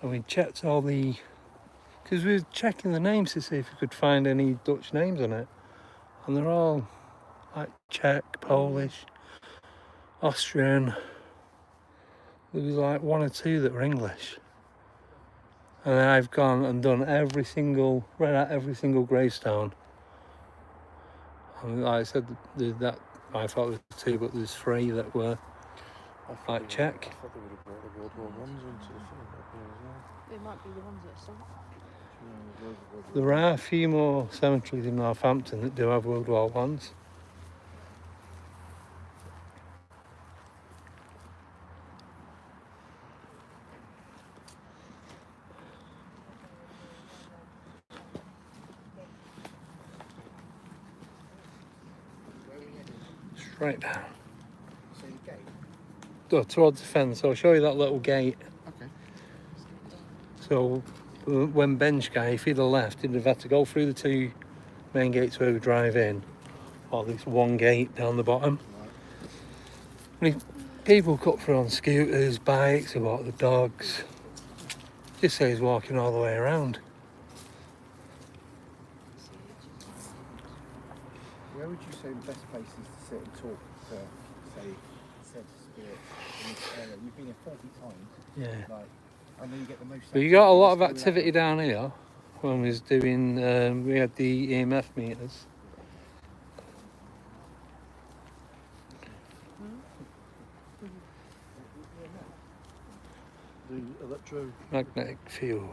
and we checked all the... Because we were checking the names to see if we could find any Dutch names on it. And they're all like Czech, Polish, Austrian. There was like one or two that were English. And then I've gone and done read out every single gravestone. And like I said, that I thought there was two, but there's three that were like Czech. I thought they would have brought the World War Ones into the film up here as well. They might be the ones that are sunk. There are a few more cemeteries in Northampton that do have World War Ones. Straight down. So you gate? Towards the fence. I'll show you that little gate. Okay. So when bench guy, if he'd have left, he'd have had to go through the two main gates where we drive in, or this one gate down the bottom. Right. I mean, people cut through on scooters, bikes, or walk the dogs. Just say he's walking all the way around. Where would you say the best places to sit and talk to, say, said spirit in this area? You've been here 40 times. Yeah. Like, I know you get the most... But you got a lot of activity, activity down here when we was doing, we had the EMF meters. The Magnetic field.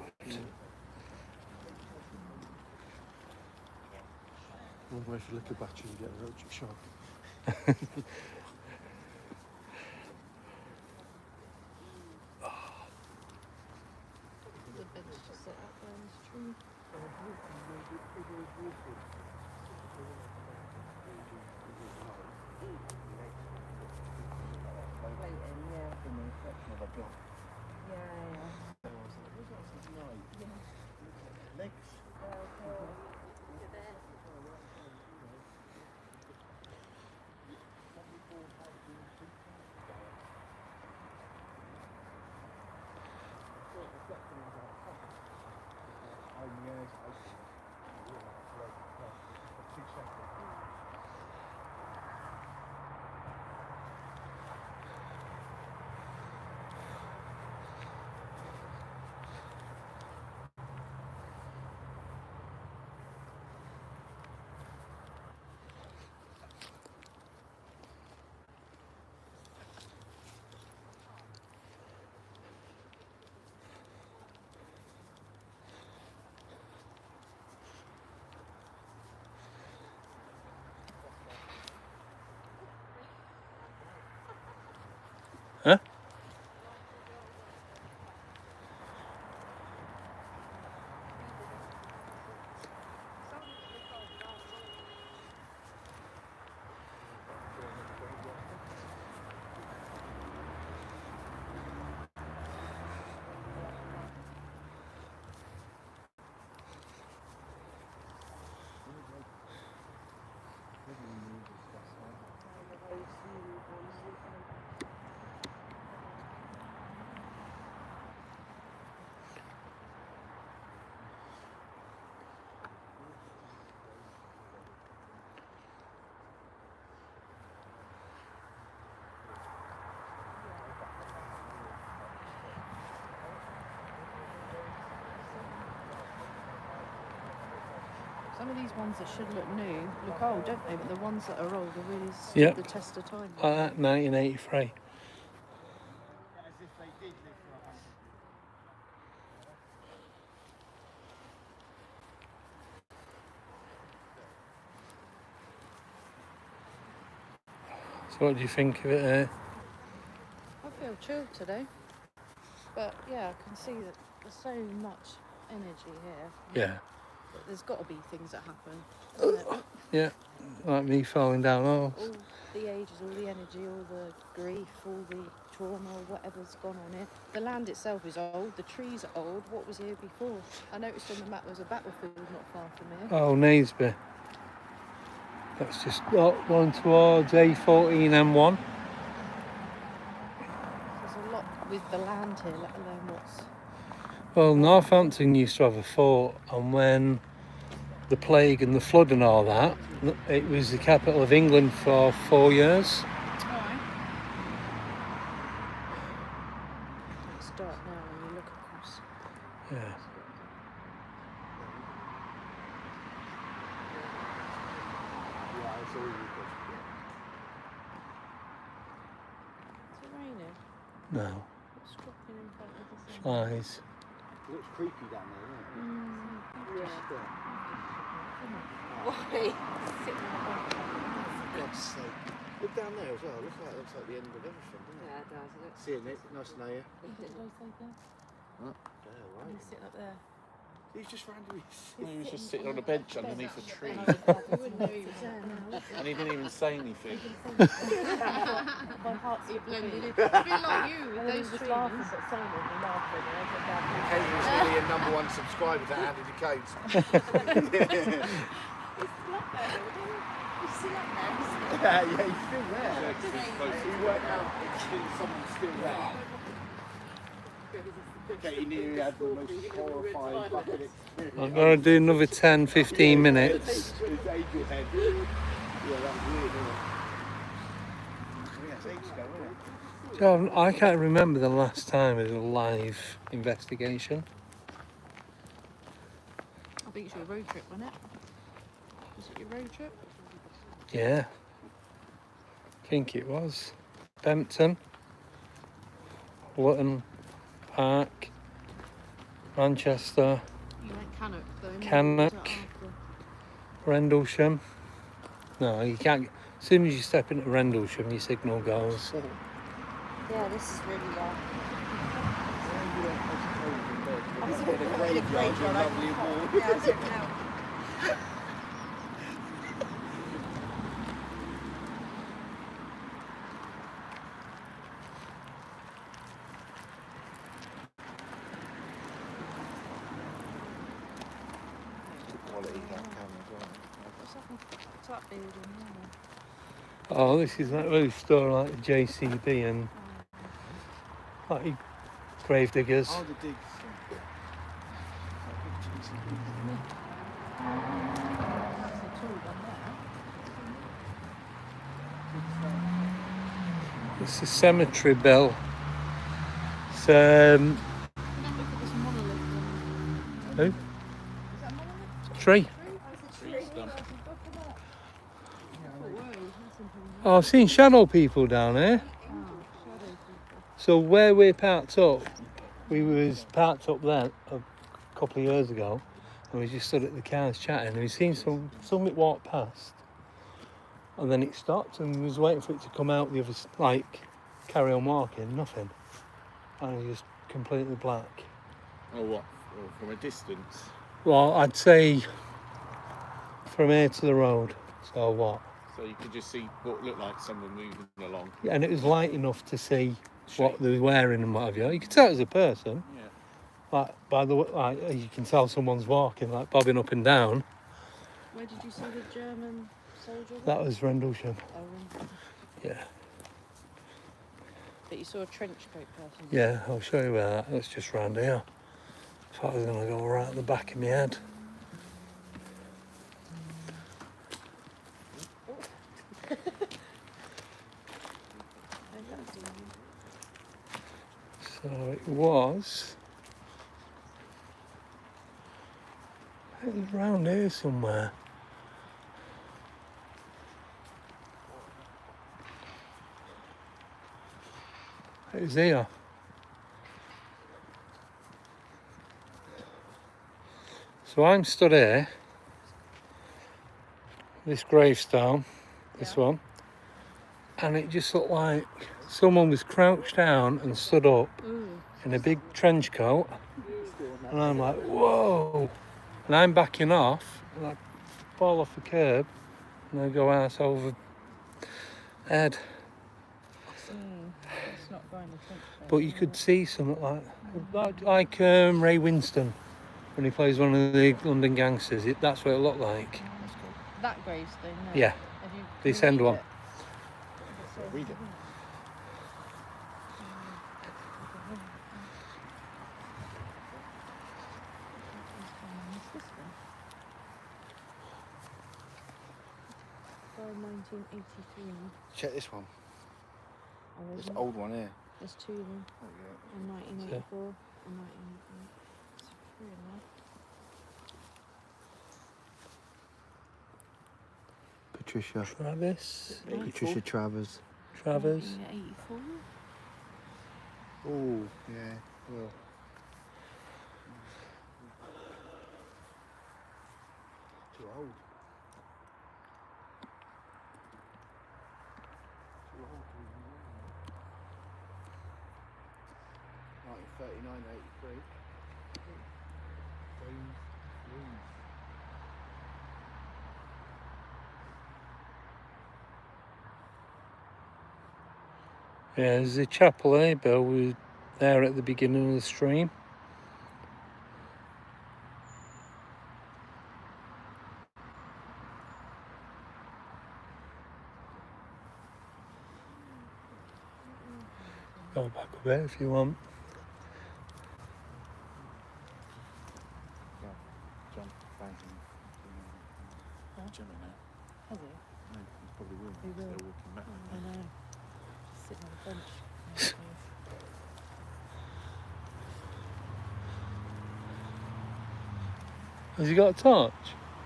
one way for lick a battery and get an electric shock. The bench to sit up there in this tree. Some of these ones that should look new look old, don't they? But the ones that are old are really Yep. the test of time. Like that, 1983. So what do you think of it there? I feel chilled today. But yeah, I can see that there's so much energy here. Yeah. But there's got to be things that happen. Isn't it? Yeah. Like me falling down. Oh. All the ages, all the energy, all the grief, all the trauma, whatever's gone on here. The land itself is old, the trees are old. What was here before? I noticed on the map there was a battlefield not far from here. Oh, Naseby. That's just going towards A14M1. There's a lot with the land here, let alone what's... Well, Northampton used to have a fort, and when the plague and the flood and all that, it was the capital of England for 4 years. It's dark now when you look across. Yeah. Is it raining? No. It's dropping in front of the sun. Flies. It looks creepy down there, doesn't it? Why? For God's sake. Look down there as well. Looks like the end of everything, doesn't Yeah, it? it does. See you, Nick. Nice to know you. Did I say that? Yeah, He's right. sitting up there. He's just randomly He was just sitting on a bench underneath a tree, You wouldn't know he was there now. and he didn't even say anything. My heart's blended in. A bit like you with And then he those was trees. laughing, but silently laughing, and I said, "Dad, Katie's really a #1 subscriber to Andy DeCodes. Yeah, he's still there. He worked out someone's still there. Katie knew he had the most horrifying fucking experience. I'm going to do another 10-15 minutes. His angel head. Yeah, that was weird, wasn't it? Yeah, it's ages ago, wasn't it? John, I can't remember the last time it was a live investigation. I think it's your road trip, wasn't it? Was it your road trip? Yeah. I think it was. Bempton. Lutton Park. Manchester. You went Cannock though. Cannock. Rendlesham. No, you can't. As soon as you step into Rendlesham, your signal goes. Yeah, this is really It's got a graveyard, a lovely wall. Yeah, I don't know. Quality that camera as well. What's that building there? Oh, this is that little store like the JCB and like grave diggers. Oh, the digs. That's a tall one there. It's a cemetery bell. It's Look at this monolith. who? Is that a monolith? Tree. Tree stump. Oh, I've seen shadow people down here. So where we're parked up, we was parked up there a couple of years ago, and we just stood at the cars chatting, and we seen something walk past, and then it stopped, and we was waiting for it to come out the other, like carry on walking, nothing, and it was just completely black. Oh, what? Oh, from a distance. Well, I'd say from here to the road. So what? So you could just see what looked like someone moving along. And it was light enough to see what they were wearing and what have you. You could tell it was a person. Yeah. Like by the way, like you can tell someone's walking, like bobbing up and down. Where did you see the German soldier? That was Rendlesham. Oh, right. Yeah, But you saw a trench coat person. yeah. I'll show you where that. That's just round here. I thought I was gonna go right at the back of my head. So it was It was around here somewhere. It was here. So I'm stood here, this gravestone, this one, and it just looked like someone was crouched down and stood up in a big trench coat, and I'm like, whoa, and I'm backing off, and I fall off the curb, and I go ass over head. It's not going to think. But you could see something like Ray Winston when he plays one of the London gangsters. That's what it looked like. That gravestone, no. Yeah, Have you this end read one. it? Read it. This one. 1983. Check this one. Oh, This isn't it? old one here. There's two of them. Oh, yeah. In 1984 and 1983. It's three in there. Patricia. Travis. Patricia Travers. Travers. 1984. Oh, yeah. Well. Too old. Too old. 1939, 83. Yeah, there's a chapel here, Bill. We were there at the beginning of the stream. Go back a bit if you want. John Banks. Gemma now. Has he? No, he probably will. He will. They're walking back. I know. Just sitting on the bench. Has he got a torch?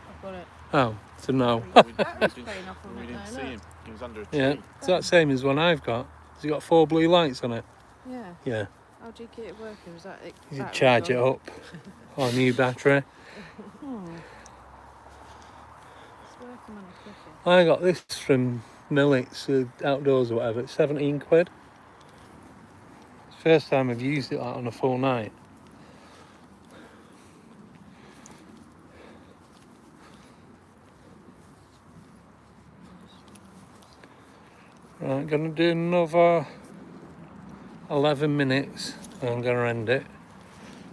I've got it. Oh, so no. We That was didn't, playing up on we it didn't there, see look. him. He was under a tree. Yeah, it's that same as one I've got. Has he got 4 blue lights on it? Yeah. Yeah. How do you get it working? Was that it? You can charge it up on a new battery. Oh. It's working on a clicker. I got this from Millets Outdoors or whatever. It's 17 quid. It's the first time I've used it like on a full night. Right, gonna do another 11 minutes and I'm gonna end it.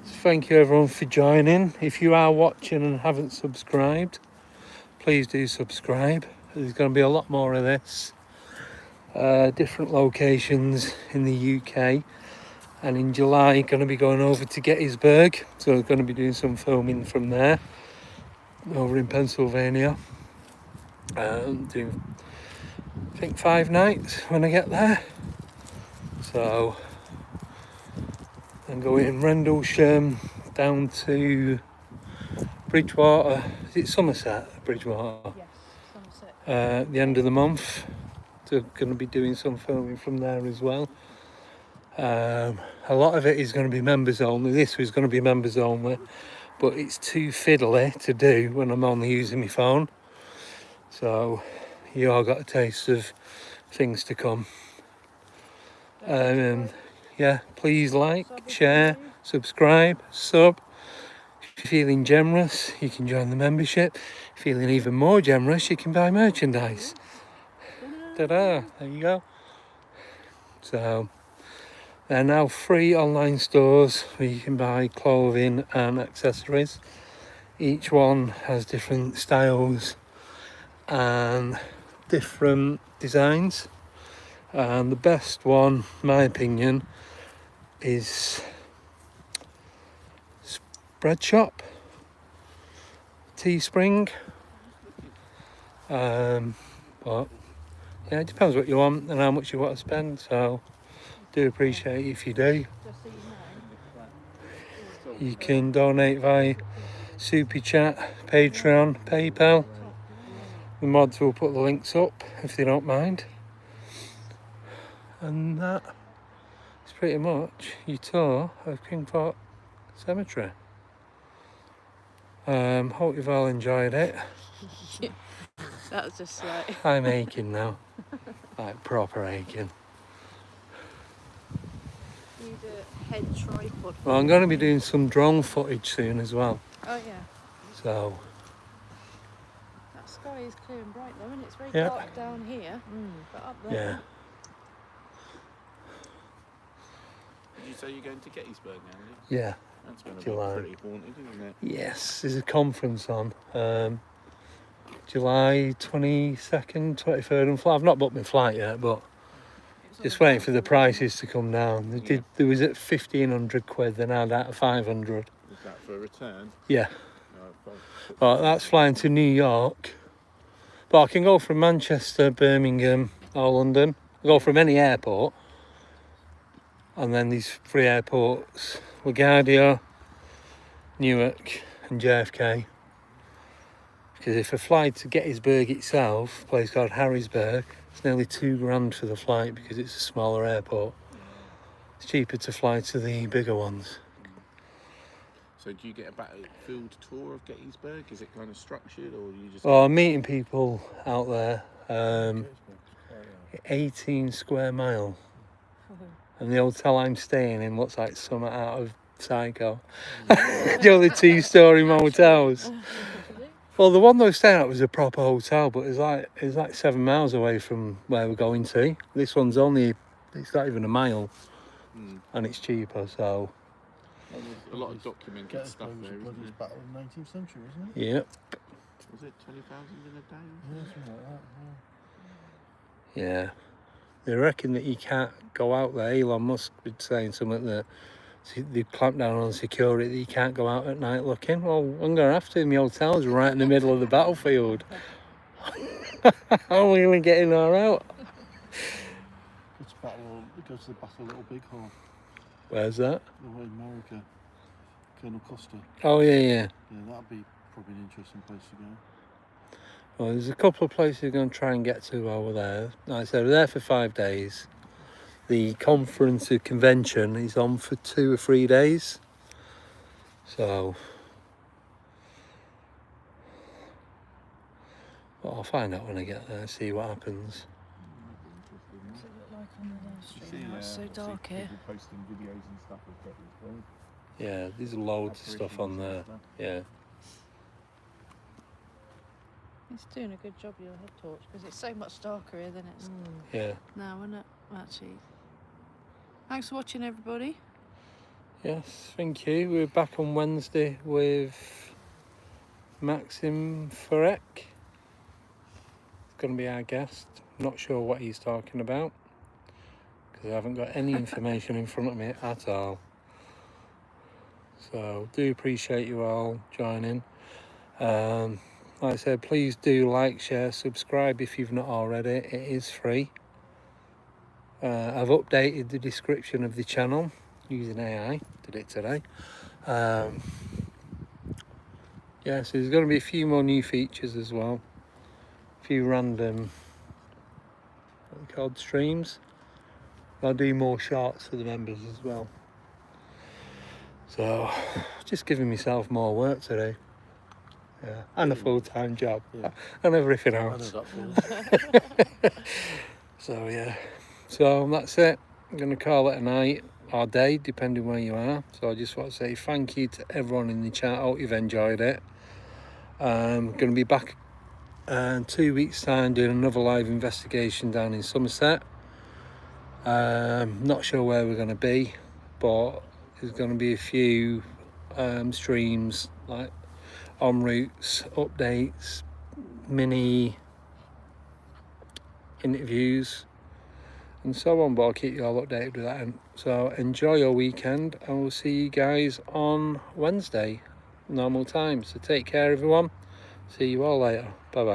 So thank you everyone for joining. If you are watching and haven't subscribed, please do subscribe. There's going to be a lot more of this. Different locations in the UK, and in July going to be going over to Gettysburg, so we're going to be doing some filming from there over in Pennsylvania. Doing I think 5 nights when I get there, so I'm going Rendlesham down to Bridgewater. Is it Somerset? Bridgewater. Yes, Somerset. At the end of the month, so going to be doing some filming from there as well. A lot of it is going to be members only. This was going to be members only, but it's too fiddly to do when I'm only using my phone. So you all got a taste of things to come. Yeah, please like, share, subscribe, sub. If you're feeling generous, you can join the membership. If you're feeling even more generous, you can buy merchandise. Ta-da, there you go. So, there are now 3 online stores where you can buy clothing and accessories. Each one has different styles and different designs. And the best one, in my opinion, is Spread Shop, Teespring. But yeah, it depends what you want and how much you want to spend. So do appreciate it if you do. You can donate via Super Chat, Patreon, PayPal. The mods will put the links up if they don't mind. And that is pretty much your tour of Kingport Cemetery. Hope you've all enjoyed it. That was just like... I'm aching now. Like proper aching. Need a head tripod. Well, I'm going to be doing some drone footage soon as well. Oh yeah. So, That sky is clear and bright though, and it's very Yeah. dark down here. But up there. yeah. Did you say you're going to Gettysburg, Andy? Yeah. That's going to July. be pretty haunted, isn't it? Yes, there's a conference on. July 22nd, 23rd and I've not booked my flight yet, but just waiting for the prices to come down. There was at 1,500 quid, they're now down to 500. Is that for a return? Yeah. No, Well, that's flying to New York. But I can go from Manchester, Birmingham or London. I go from any airport. And then these three airports, LaGuardia, Newark and JFK. Because if I fly to Gettysburg itself, a place called Harrisburg, it's nearly £2,000 for the flight because it's a smaller airport. It's cheaper to fly to the bigger ones. So do you get a battlefield tour of Gettysburg? Is it kind of structured, or you just? Well, I'm meeting people out there. 18 square mile. And the hotel I'm staying in looks like something out of Psycho. The only 2-story motels. Well, the one that I was staying at was a proper hotel, but it's like 7 miles away from where we're going to. This one's it's not even a mile, and it's cheaper, so. A lot of documented stuff there, isn't Bloody it? battle of the 19th century, isn't it? Yep. Was it 20,000 in a day? Yeah, something like that. Yeah. They reckon that you can't go out there. Elon Musk was saying something that they clamped down on security, that you can't go out at night looking. Well, I'm going to have to. My hotel's right in the middle of the battlefield. How are we going to get in or out? Go to the Battle of Little Bighorn. Where's that? The way in America. Colonel Custer. Oh, yeah. Yeah, that'd be probably an interesting place to go. Well, there's a couple of places we're going to try and get to while we're there. Like I said, we're there for 5 days. The conference, the convention, is on for 2 or 3 days. So, well, I'll find out when I get there, see what happens. What's it look like on the live stream? Now it's so dark here. People posting videos and stuff of Gettysburg. Yeah, there's loads of stuff on there. Yeah. It's doing a good job with your head torch because it's so much darker here than it's Yeah. now, isn't it? Actually. Thanks for watching, everybody. Yes, thank you. We're back on Wednesday with Maxim Farek. It's going to be our guest. Not sure what he's talking about because I haven't got any information in front of me at all. So, do appreciate you all joining. Like I said, please do like, share, subscribe if you've not already. It is free. I've updated the description of the channel using AI. Did it today. Yeah, so there's going to be a few more new features as well. A few random, what are they called, streams. I'll do more shorts for the members as well. So, just giving myself more work today. Yeah, and a full-time job, and everything else. I know that feels. So yeah, so that's it. I'm going to call it a night or day, depending where you are. So I just want to say thank you to everyone in the chat. I hope you've enjoyed it. I'm going to be back in 2 weeks' time doing another live investigation down in Somerset. Not sure where we're going to be, but there's going to be a few streams like en routes, updates, mini interviews and so on, but I'll keep you all updated with that. And so enjoy your weekend and we'll see you guys on Wednesday normal time. So take care everyone, see you all later, bye bye.